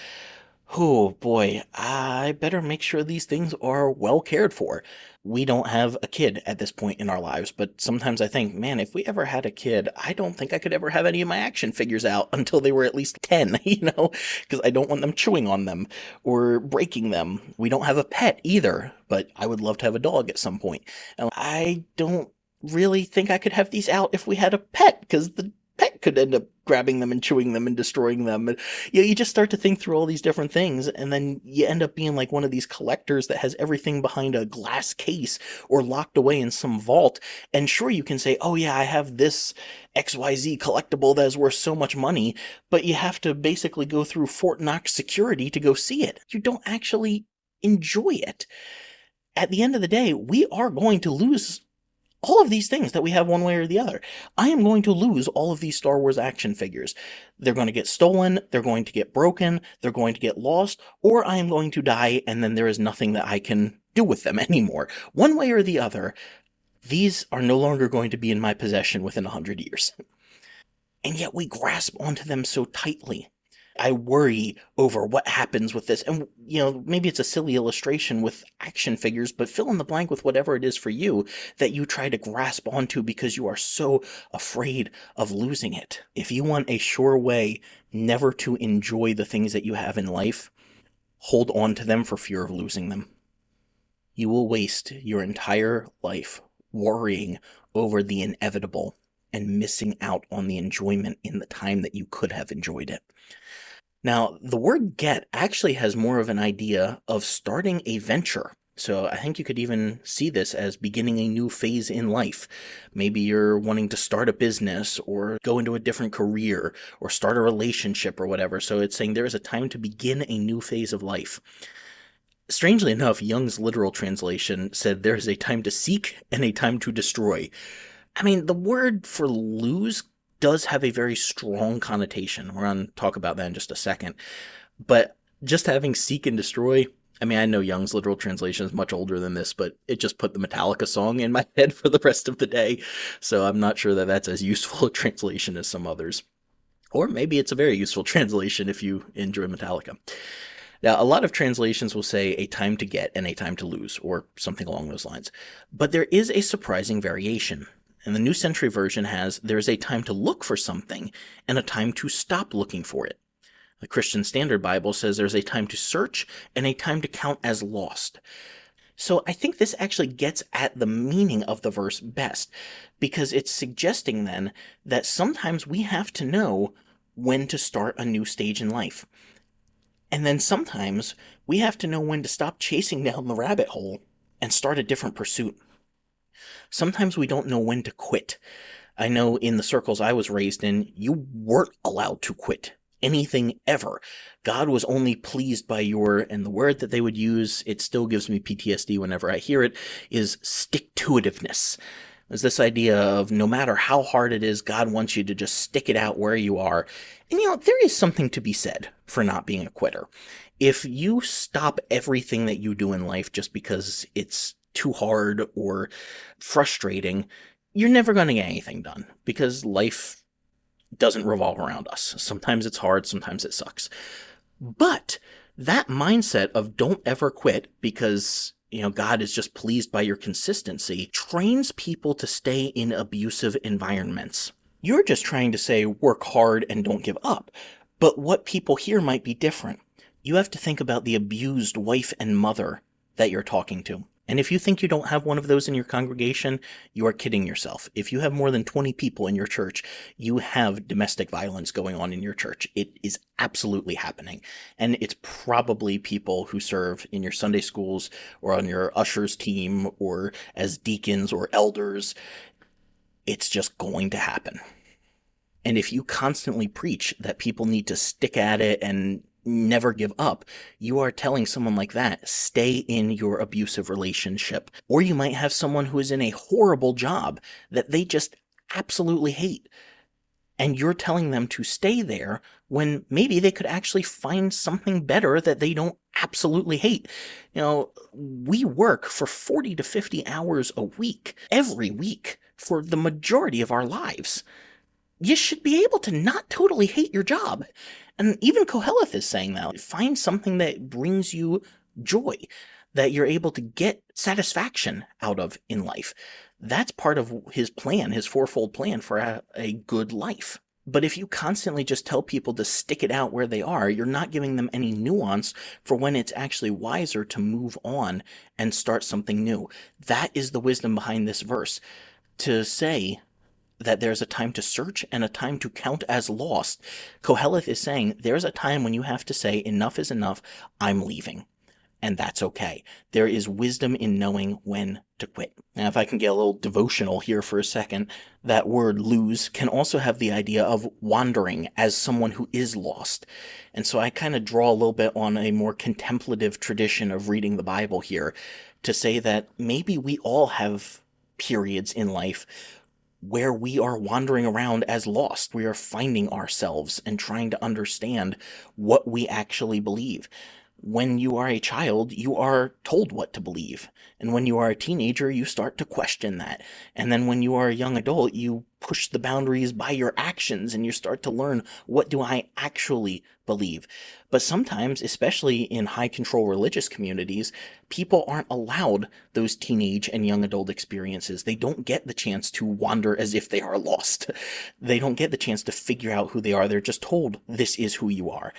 oh boy, I better make sure these things are well cared for. We don't have a kid at this point in our lives, but sometimes I think, man, if we ever had a kid, I don't think I could ever have any of my action figures out until they were at least 10, because I don't want them chewing on them or breaking them. We don't have a pet either, but I would love to have a dog at some point. And I don't really think I could have these out if we had a pet, because the pet could end up grabbing them and chewing them and destroying them. And you just start to think through all these different things, and then you end up being like one of these collectors that has everything behind a glass case or locked away in some vault. And sure, you can say, oh yeah, I have this XYZ collectible that is worth so much money, but you have to basically go through Fort Knox security to go see it. You don't actually enjoy it. At the end of the day, we are going to lose all of these things that we have one way or the other. I am going to lose all of these Star Wars action figures. They're going to get stolen, they're going to get broken, they're going to get lost, or I am going to die and then there is nothing that I can do with them anymore. One way or the other, these are no longer going to be in my possession within 100 years. And yet we grasp onto them so tightly. I worry over what happens with this. And, maybe it's a silly illustration with action figures, but fill in the blank with whatever it is for you that you try to grasp onto because you are so afraid of losing it. If you want a sure way never to enjoy the things that you have in life, hold on to them for fear of losing them. You will waste your entire life worrying over the inevitable and missing out on the enjoyment in the time that you could have enjoyed it. Now, the word get actually has more of an idea of starting a venture. So I think you could even see this as beginning a new phase in life. Maybe you're wanting to start a business or go into a different career or start a relationship or whatever. So it's saying there is a time to begin a new phase of life. Strangely enough, Young's literal translation said there is a time to seek and a time to destroy. I mean, the word for lose does have a very strong connotation. We're going to talk about that in just a second. But just having seek and destroy, I mean, I know Young's literal translation is much older than this, but it just put the Metallica song in my head for the rest of the day. So I'm not sure that that's as useful a translation as some others. Or maybe it's a very useful translation if you enjoy Metallica. Now, a lot of translations will say a time to get and a time to lose, or something along those lines. But there is a surprising variation. And the New Century Version has, there is a time to look for something and a time to stop looking for it. The Christian Standard Bible says there's a time to search and a time to count as lost. So I think this actually gets at the meaning of the verse best, because it's suggesting then that sometimes we have to know when to start a new stage in life. And then sometimes we have to know when to stop chasing down the rabbit hole and start a different pursuit. Sometimes we don't know when to quit. I know in the circles I was raised in, you weren't allowed to quit anything ever. God was only pleased by and the word that they would use, it still gives me PTSD whenever I hear it, is stick-to-itiveness. There's this idea of no matter how hard it is, God wants you to just stick it out where you are. And there is something to be said for not being a quitter. If you stop everything that you do in life just because it's too hard or frustrating, you're never going to get anything done, because life doesn't revolve around us. Sometimes it's hard, sometimes it sucks. But that mindset of don't ever quit because God is just pleased by your consistency trains people to stay in abusive environments. You're just trying to say work hard and don't give up. But what people hear might be different. You have to think about the abused wife and mother that you're talking to. And if you think you don't have one of those in your congregation, you are kidding yourself. If you have more than 20 people in your church, you have domestic violence going on in your church. It is absolutely happening. And it's probably people who serve in your Sunday schools or on your ushers team or as deacons or elders. It's just going to happen. And if you constantly preach that people need to stick at it and never give up, you are telling someone like that, stay in your abusive relationship. Or you might have someone who is in a horrible job that they just absolutely hate. And you're telling them to stay there when maybe they could actually find something better that they don't absolutely hate. You know, we work for 40 to 50 hours a week, every week, for the majority of our lives. You should be able to not totally hate your job. And even Qoheleth is saying that. Find something that brings you joy, that you're able to get satisfaction out of in life. That's part of his plan, his fourfold plan for a good life. But if you constantly just tell people to stick it out where they are, you're not giving them any nuance for when it's actually wiser to move on and start something new. That is the wisdom behind this verse. To say that there's a time to search and a time to count as lost. Qoheleth is saying there's a time when you have to say enough is enough, I'm leaving. And that's okay. There is wisdom in knowing when to quit. Now, if I can get a little devotional here for a second, that word lose can also have the idea of wandering as someone who is lost. And so I kind of draw a little bit on a more contemplative tradition of reading the Bible here to say that maybe we all have periods in life where we are wandering around as lost. We are finding ourselves and trying to understand what we actually believe. When you are a child, you are told what to believe. And when you are a teenager, you start to question that. And then when you are a young adult, you push the boundaries by your actions and you start to learn, what do I actually believe? But sometimes, especially in high control religious communities, people aren't allowed those teenage and young adult experiences. They don't get the chance to wander as if they are lost. They don't get the chance to figure out who they are. They're just told, this is who you are.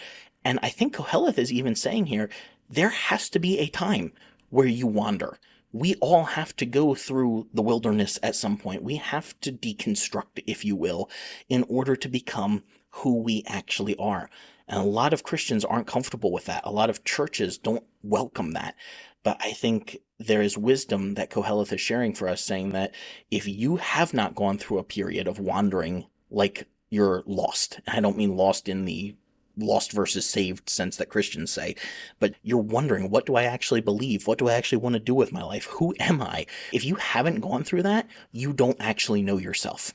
And I think Qoheleth is even saying here, there has to be a time where you wander. We all have to go through the wilderness at some point. We have to deconstruct, if you will, in order to become who we actually are. And a lot of Christians aren't comfortable with that. A lot of churches don't welcome that. But I think there is wisdom that Qoheleth is sharing for us, saying that if you have not gone through a period of wandering like you're lost, I don't mean lost in the lost versus saved sense that Christians say, but you're wondering, what do I actually believe? What do I actually want to do with my life? Who am I? If you haven't gone through that, you don't actually know yourself.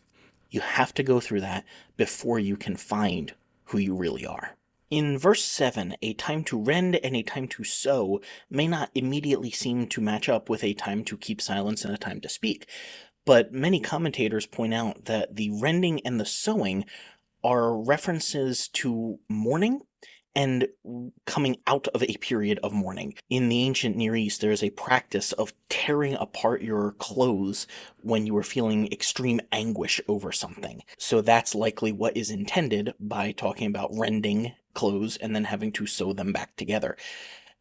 You have to go through that before you can find who you really are. In verse 7, a time to rend and a time to sow may not immediately seem to match up with a time to keep silence and a time to speak. But many commentators point out that the rending and the sowing are references to mourning and coming out of a period of mourning. In the ancient Near East, there is a practice of tearing apart your clothes when you are feeling extreme anguish over something. So that's likely what is intended by talking about rending clothes and then having to sew them back together.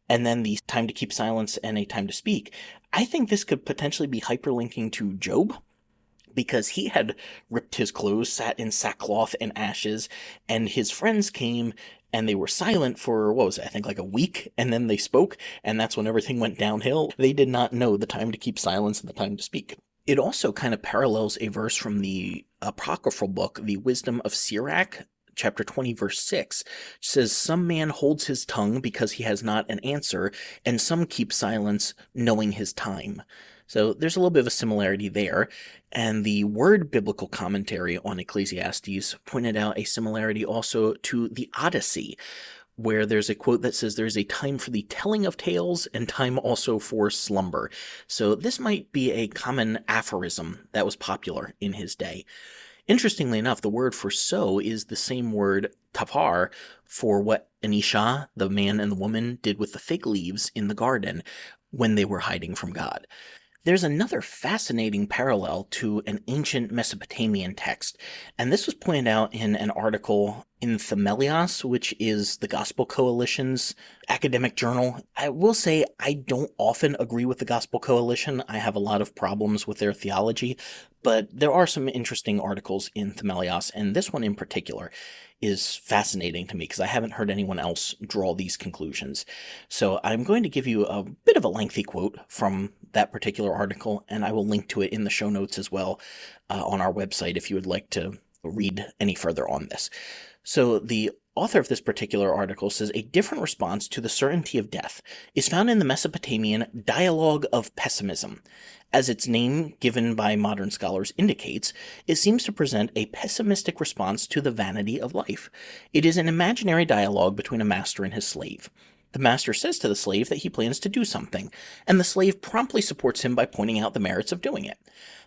And then the time to keep silence and a time to speak. I think this could potentially be hyperlinking to Job, because he had ripped his clothes, sat in sackcloth and ashes, and his friends came and they were silent for, what was it, I think like a week, and then they spoke, and that's when everything went downhill. They did not know the time to keep silence and the time to speak. It also kind of parallels a verse from the apocryphal book, The Wisdom of Sirach, chapter 20, verse 6, says, some man holds his tongue because he has not an answer, and some keep silence knowing his time. So there's a little bit of a similarity there. And the Word Biblical Commentary on Ecclesiastes pointed out a similarity also to the Odyssey, where there's a quote that says there's a time for the telling of tales and time also for slumber. So this might be a common aphorism that was popular in his day. Interestingly enough, the word for sow is the same word tapar for what Anisha, the man and the woman, did with the fig leaves in the garden when they were hiding from God. There's another fascinating parallel to an ancient Mesopotamian text, and this was pointed out in an article in Themelios, which is the Gospel Coalition's academic journal. I will say I don't often agree with the Gospel Coalition. I have a lot of problems with their theology, but there are some interesting articles in Themelios, and this one in particular is fascinating to me because I haven't heard anyone else draw these conclusions. So I'm going to give you a bit of a lengthy quote from that particular article, and I will link to it in the show notes as well on our website if you would like to read any further on this. So the author of this particular article says a different response to the certainty of death is found in the Mesopotamian dialogue of pessimism. As its name, given by modern scholars, indicates, it seems to present a pessimistic response to the vanity of life. It is an imaginary dialogue between a master and his slave. The master says to the slave that he plans to do something, and the slave promptly supports him by pointing out the merits of doing it.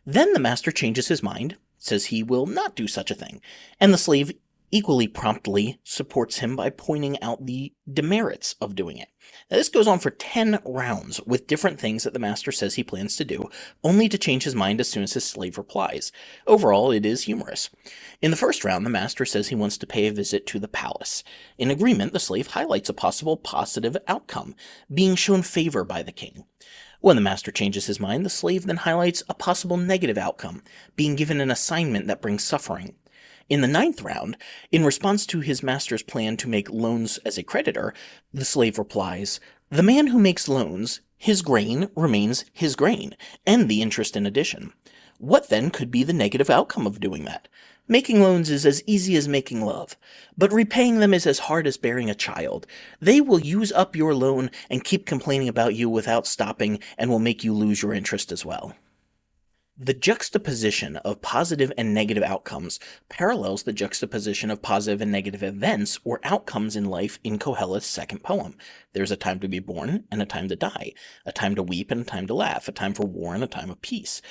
Then the master changes his mind, says he will not do such a thing, and the slave equally promptly supports him by pointing out the demerits of doing it. Now, this goes on for 10 rounds with different things that the master says he plans to do, only to change his mind as soon as his slave replies. Overall, it is humorous. In the first round, the master says he wants to pay a visit to the palace. In agreement, the slave highlights a possible positive outcome, being shown favor by the king. When the master changes his mind, the slave then highlights a possible negative outcome, being given an assignment that brings suffering. In the ninth round, in response to his master's plan to make loans as a creditor, the slave replies, "The man who makes loans, his grain remains his grain, and the interest in addition. What then could be the negative outcome of doing that? Making loans is as easy as making love, but repaying them is as hard as bearing a child. They will use up your loan and keep complaining about you without stopping, and will make you lose your interest as well." The juxtaposition of positive and negative outcomes parallels the juxtaposition of positive and negative events or outcomes in life in Qoheleth's second poem. There's a time to be born and a time to die, a time to weep and a time to laugh, a time for war and a time of peace.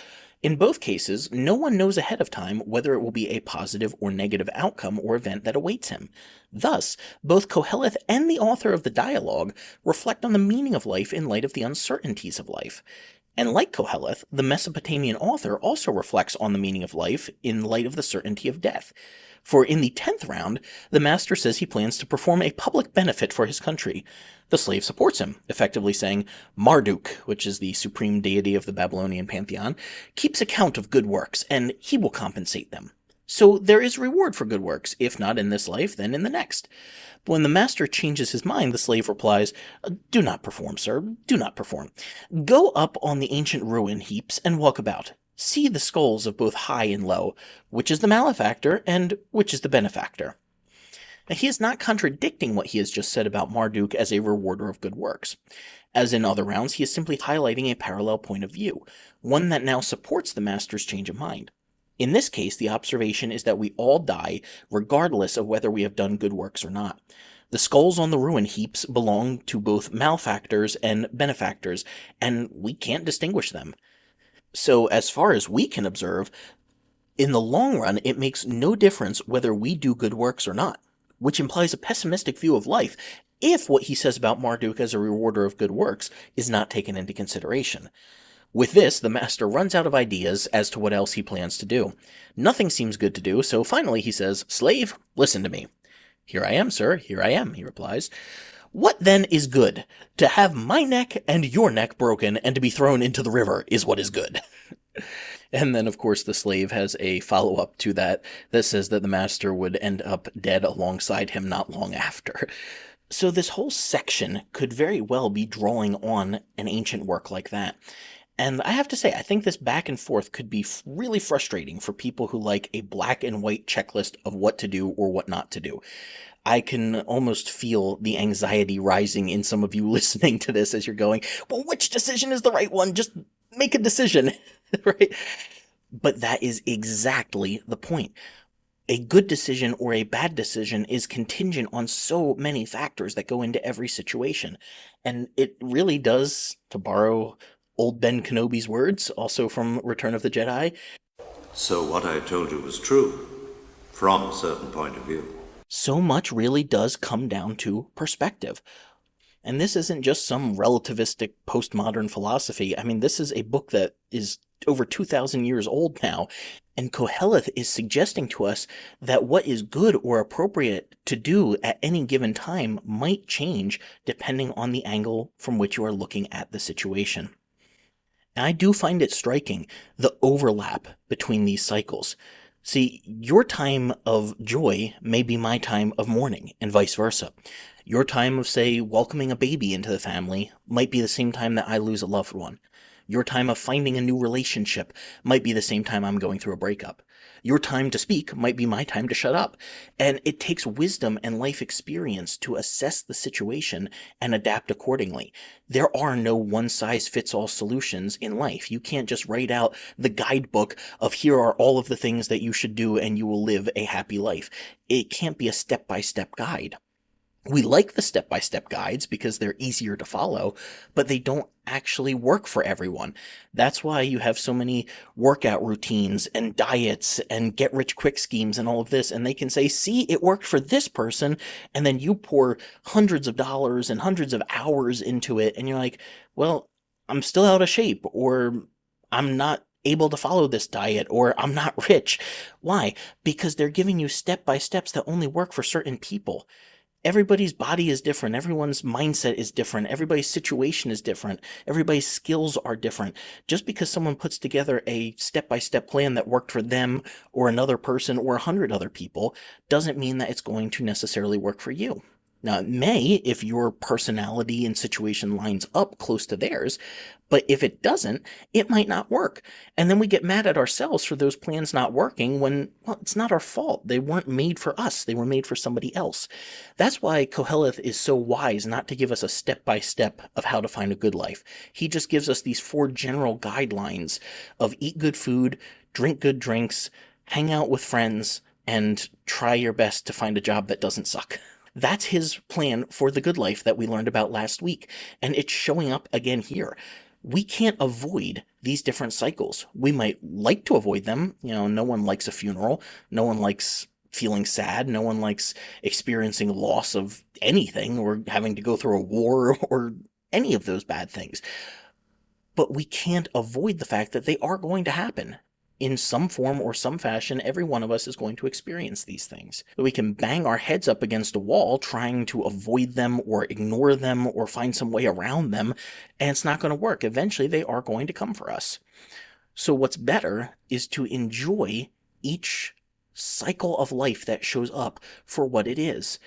In both cases, no one knows ahead of time whether it will be a positive or negative outcome or event that awaits him. Thus, both Qoheleth and the author of the dialogue reflect on the meaning of life in light of the uncertainties of life. And like Qoheleth, the Mesopotamian author also reflects on the meaning of life in light of the certainty of death. For in the 10th round, the master says he plans to perform a public benefit for his country. The slave supports him, effectively saying, Marduk, which is the supreme deity of the Babylonian pantheon, keeps account of good works, and he will compensate them. So there is reward for good works, if not in this life, then in the next. When the master changes his mind, the slave replies, "Do not perform, sir, do not perform. Go up on the ancient ruin heaps and walk about. See the skulls of both high and low. Which is the malefactor, and which is the benefactor?" Now, he is not contradicting what he has just said about Marduk as a rewarder of good works. As in other rounds, he is simply highlighting a parallel point of view, one that now supports the master's change of mind. In this case, the observation is that we all die, regardless of whether we have done good works or not. The skulls on the ruin heaps belong to both malefactors and benefactors, and we can't distinguish them. So, as far as we can observe, in the long run, it makes no difference whether we do good works or not, which implies a pessimistic view of life if what he says about Marduk as a rewarder of good works is not taken into consideration. With this, the master runs out of ideas as to what else he plans to do. Nothing seems good to do, so finally he says, "Slave, listen to me." "Here I am, sir, here I am," he replies. "What then is good? To have my neck and your neck broken and to be thrown into the river is what is good." And then, of course, the slave has a follow-up to that says that the master would end up dead alongside him not long after. So this whole section could very well be drawing on an ancient work like that. And I have to say, I think this back and forth could be really frustrating for people who like a black and white checklist of what to do or what not to do. I can almost feel the anxiety rising in some of you listening to this as you're going, well, which decision is the right one? Just make a decision, right? But that is exactly the point. A good decision or a bad decision is contingent on so many factors that go into every situation. And it really does, to borrow old Ben Kenobi's words, also from Return of the Jedi. So what I told you was true, from a certain point of view. So much really does come down to perspective. And this isn't just some relativistic postmodern philosophy. I mean, this is a book that is over 2,000 years old now, and Qoheleth is suggesting to us that what is good or appropriate to do at any given time might change depending on the angle from which you are looking at the situation. And I do find it striking, the overlap between these cycles. See, your time of joy may be my time of mourning, and vice versa. Your time of, say, welcoming a baby into the family might be the same time that I lose a loved one. Your time of finding a new relationship might be the same time I'm going through a breakup. Your time to speak might be my time to shut up. And it takes wisdom and life experience to assess the situation and adapt accordingly. There are no one-size-fits-all solutions in life. You can't just write out the guidebook of here are all of the things that you should do and you will live a happy life. It can't be a step-by-step guide. We like the step-by-step guides because they're easier to follow, but they don't actually work for everyone. That's why you have so many workout routines and diets and get-rich-quick schemes and all of this, and they can say, see, it worked for this person, and then you pour hundreds of dollars and hundreds of hours into it, and you're like, well, I'm still out of shape, or I'm not able to follow this diet, or I'm not rich. Why? Because they're giving you step-by-steps that only work for certain people. Everybody's body is different. Everyone's mindset is different. Everybody's situation is different. Everybody's skills are different. Just because someone puts together a step-by-step plan that worked for them or another person or 100 other people doesn't mean that it's going to necessarily work for you. Now, it may if your personality and situation lines up close to theirs, but if it doesn't, it might not work. And then we get mad at ourselves for those plans not working when, well, it's not our fault. They weren't made for us. They were made for somebody else. That's why Qoheleth is so wise not to give us a step-by-step of how to find a good life. He just gives us these 4 general guidelines of eat good food, drink good drinks, hang out with friends, and try your best to find a job that doesn't suck. That's his plan for the good life that we learned about last week, and it's showing up again here. We can't avoid these different cycles. We might like to avoid them. You know, no one likes a funeral. No one likes feeling sad. No one likes experiencing loss of anything or having to go through a war or any of those bad things. But we can't avoid the fact that they are going to happen. In some form or some fashion, every one of us is going to experience these things. We can bang our heads up against a wall trying to avoid them or ignore them or find some way around them, and it's not going to work. Eventually, they are going to come for us. So what's better is to enjoy each cycle of life that shows up for what it is.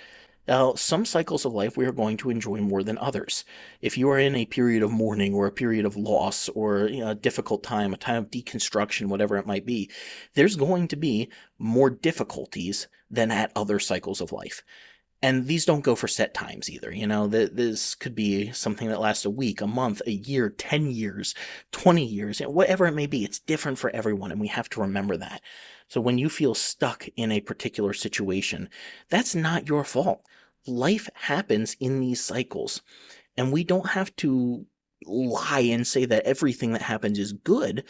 Now, some cycles of life we are going to enjoy more than others. If you are in a period of mourning or a period of loss or a difficult time, a time of deconstruction, whatever it might be, there's going to be more difficulties than at other cycles of life. And these don't go for set times either. You know, this could be something that lasts a week, a month, a year, 10 years, 20 years, whatever it may be. It's different for everyone, and we have to remember that. So when you feel stuck in a particular situation, that's not your fault. Life happens in these cycles, and we don't have to lie and say that everything that happens is good,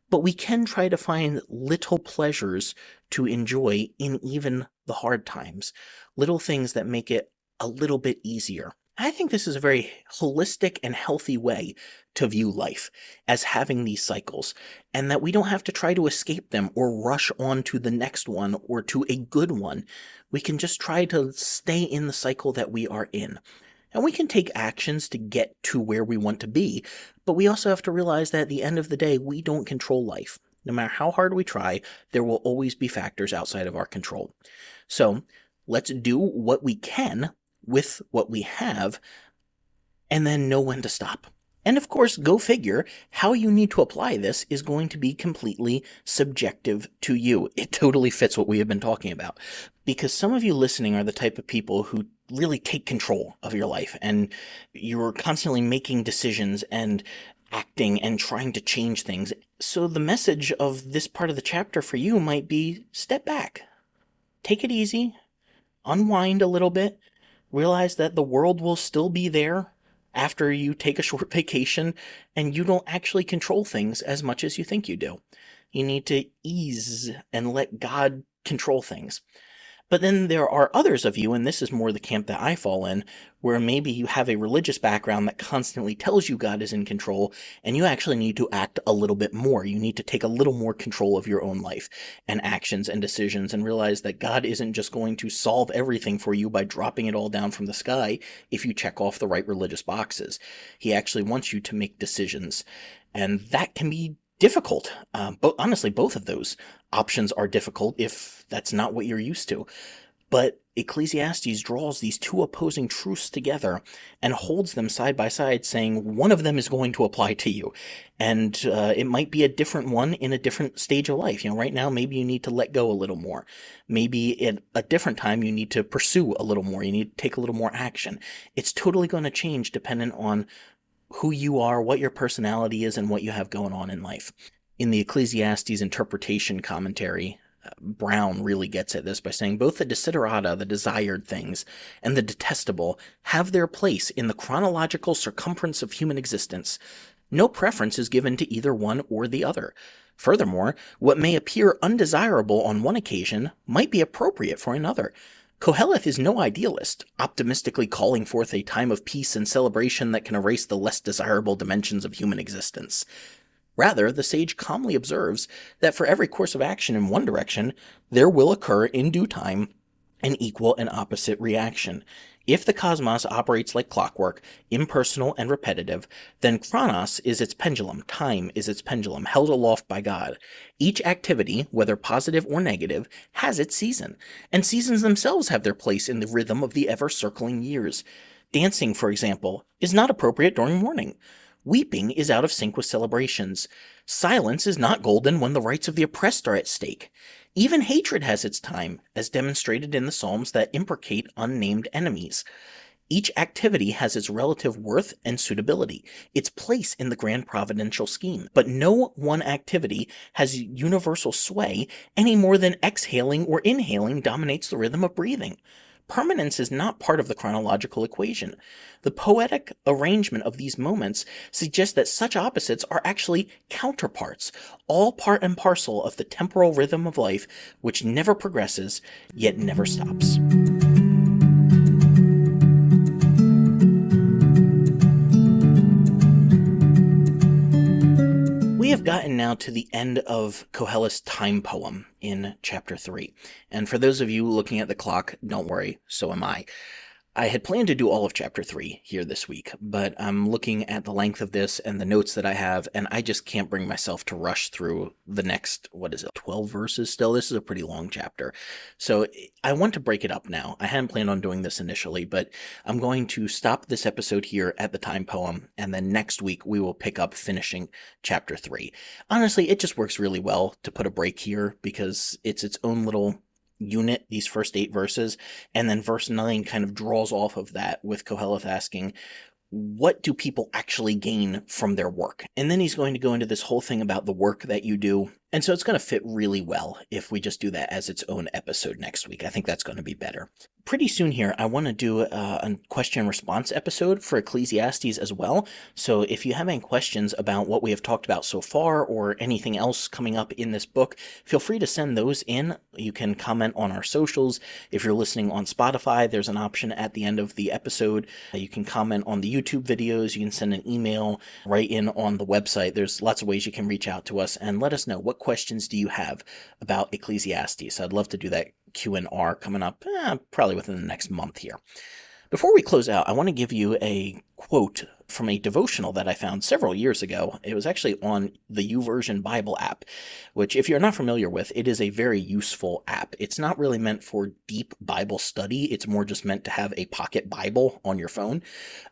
but we can try to find little pleasures to enjoy in even the hard times, little things that make it a little bit easier. I think this is a very holistic and healthy way to view life, as having these cycles, and that we don't have to try to escape them or rush on to the next one or to a good one. We can just try to stay in the cycle that we are in. And we can take actions to get to where we want to be, but we also have to realize that at the end of the day, we don't control life. No matter how hard we try, there will always be factors outside of our control. So let's do what we can with what we have, and then know when to stop. And of course, go figure, how you need to apply this is going to be completely subjective to you. It totally fits what we have been talking about. Because some of you listening are the type of people who really take control of your life, and you're constantly making decisions and acting and trying to change things. So the message of this part of the chapter for you might be, step back. Take it easy. Unwind a little bit. Realize that the world will still be there after you take a short vacation, and you don't actually control things as much as you think you do. You need to ease and let God control things. But then there are others of you, and this is more the camp that I fall in, where maybe you have a religious background that constantly tells you God is in control, and you actually need to act a little bit more. You need to take a little more control of your own life and actions and decisions, and realize that God isn't just going to solve everything for you by dropping it all down from the sky if you check off the right religious boxes. He actually wants you to make decisions, and that can be difficult. But honestly, both of those options are difficult if that's not what you're used to. But Ecclesiastes draws these two opposing truths together and holds them side by side, saying one of them is going to apply to you. And it might be a different one in a different stage of life. Right now, maybe you need to let go a little more. Maybe at a different time, you need to pursue a little more. You need to take a little more action. It's totally going to change dependent on who you are, what your personality is, and what you have going on in life. In the Ecclesiastes interpretation commentary, Brown really gets at this by saying both the desiderata, the desired things, and the detestable have their place in the chronological circumference of human existence. No preference is given to either one or the other. Furthermore, what may appear undesirable on one occasion might be appropriate for another. Qoheleth is no idealist, optimistically calling forth a time of peace and celebration that can erase the less desirable dimensions of human existence. Rather, the sage calmly observes that for every course of action in one direction, there will occur in due time an equal and opposite reaction. If the cosmos operates like clockwork, impersonal and repetitive, then chronos is its pendulum, time is its pendulum, held aloft by God. Each activity, whether positive or negative, has its season, and seasons themselves have their place in the rhythm of the ever-circling years. Dancing, for example, is not appropriate during mourning. Weeping is out of sync with celebrations. Silence is not golden when the rights of the oppressed are at stake. Even hatred has its time, as demonstrated in the Psalms that imprecate unnamed enemies. Each activity has its relative worth and suitability, its place in the grand providential scheme. But no one activity has universal sway any more than exhaling or inhaling dominates the rhythm of breathing. Permanence is not part of the chronological equation. The poetic arrangement of these moments suggests that such opposites are actually counterparts, all part and parcel of the temporal rhythm of life, which never progresses, yet never stops. We have gotten now to the end of Qoheleth's time poem in chapter 3. And for those of you looking at the clock, don't worry, so am I. I had planned to do all of chapter 3 here this week, but I'm looking at the length of this and the notes that I have, and I just can't bring myself to rush through the next, 12 verses still? This is a pretty long chapter. So I want to break it up now. I hadn't planned on doing this initially, but I'm going to stop this episode here at the time poem, and then next week we will pick up finishing chapter 3. Honestly, it just works really well to put a break here because it's its own little unit, these first 8 verses, and then verse 9 kind of draws off of that with Qoheleth asking, what do people actually gain from their work? And then he's going to go into this whole thing about the work that you do. And so it's going to fit really well if we just do that as its own episode next week. I think that's going to be better. Pretty soon here, I want to do a question and response episode for Ecclesiastes as well. So if you have any questions about what we have talked about so far or anything else coming up in this book, feel free to send those in. You can comment on our socials. If you're listening on Spotify, there's an option at the end of the episode. You can comment on the YouTube videos. You can send an email right in on the website. There's lots of ways you can reach out to us and let us know what questions do you have about Ecclesiastes. I'd love to do that Q&R coming up probably within the next month here. Before we close out, I want to give you a quote from a devotional that I found several years ago. It was actually on the YouVersion Bible app, which if you're not familiar with, it is a very useful app. It's not really meant for deep Bible study. It's more just meant to have a pocket Bible on your phone,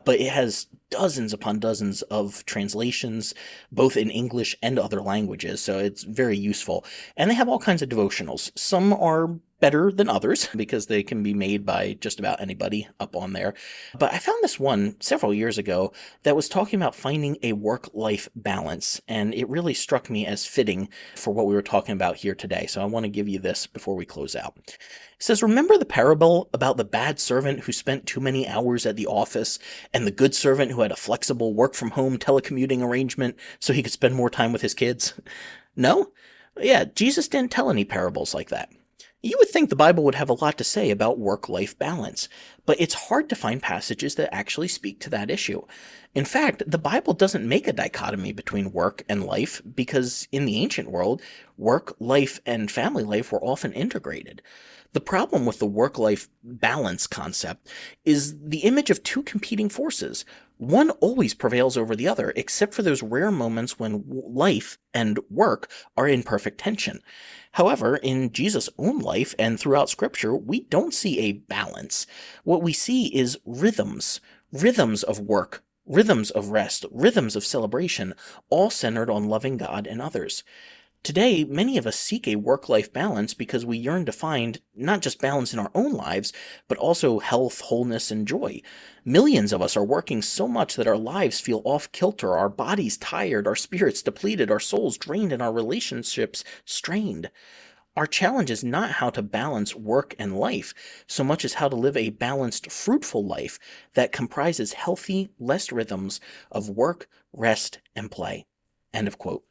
but it has dozens upon dozens of translations, both in English and other languages, so it's very useful. And they have all kinds of devotionals. Some are better than others because they can be made by just about anybody up on there. But I found this one several years ago that was talking about finding a work-life balance, and it really struck me as fitting for what we were talking about here today. So I want to give you this before we close out. It says, remember the parable about the bad servant who spent too many hours at the office and the good servant who had a flexible work-from-home telecommuting arrangement so he could spend more time with his kids? No? Yeah, Jesus didn't tell any parables like that. You would think the Bible would have a lot to say about work-life balance, but it's hard to find passages that actually speak to that issue. In fact, the Bible doesn't make a dichotomy between work and life because in the ancient world, work, life, and family life were often integrated. The problem with the work-life balance concept is the image of two competing forces. One always prevails over the other, except for those rare moments when life and work are in perfect tension. However, in Jesus' own life and throughout Scripture, we don't see a balance. What we see is rhythms of work, rhythms of rest, rhythms of celebration, all centered on loving God and others. Today, many of us seek a work-life balance because we yearn to find not just balance in our own lives, but also health, wholeness, and joy. Millions of us are working so much that our lives feel off-kilter, our bodies tired, our spirits depleted, our souls drained, and our relationships strained. Our challenge is not how to balance work and life, so much as how to live a balanced, fruitful life that comprises healthy, blessed rhythms of work, rest, and play. End of quote.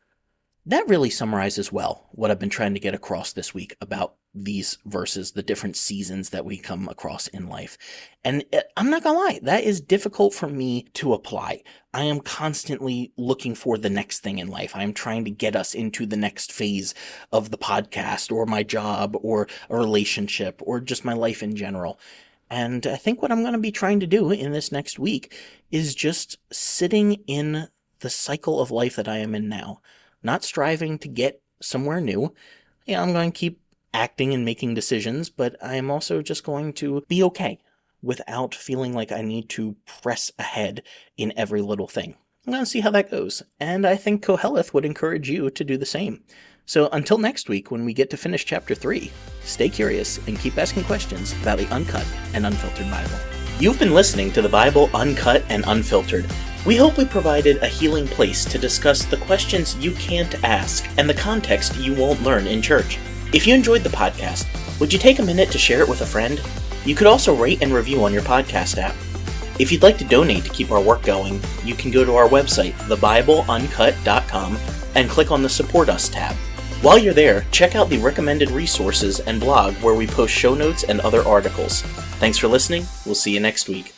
That really summarizes well what I've been trying to get across this week about these verses, the different seasons that we come across in life. And I'm not gonna lie, that is difficult for me to apply. I am constantly looking for the next thing in life. I am trying to get us into the next phase of the podcast or my job or a relationship or just my life in general. And I think what I'm going to be trying to do in this next week is just sitting in the cycle of life that I am in now. Not striving to get somewhere new. Yeah, I'm going to keep acting and making decisions, but I am also just going to be okay without feeling like I need to press ahead in every little thing. I'm going to see how that goes, and I think Qoheleth would encourage you to do the same. So until next week when we get to finish chapter 3, stay curious and keep asking questions about the Uncut and Unfiltered Bible. You've been listening to the Bible Uncut and Unfiltered. We hope we provided a healing place to discuss the questions you can't ask and the context you won't learn in church. If you enjoyed the podcast, would you take a minute to share it with a friend? You could also rate and review on your podcast app. If you'd like to donate to keep our work going, you can go to our website, thebibleuncut.com, and click on the Support Us tab. While you're there, check out the recommended resources and blog where we post show notes and other articles. Thanks for listening. We'll see you next week.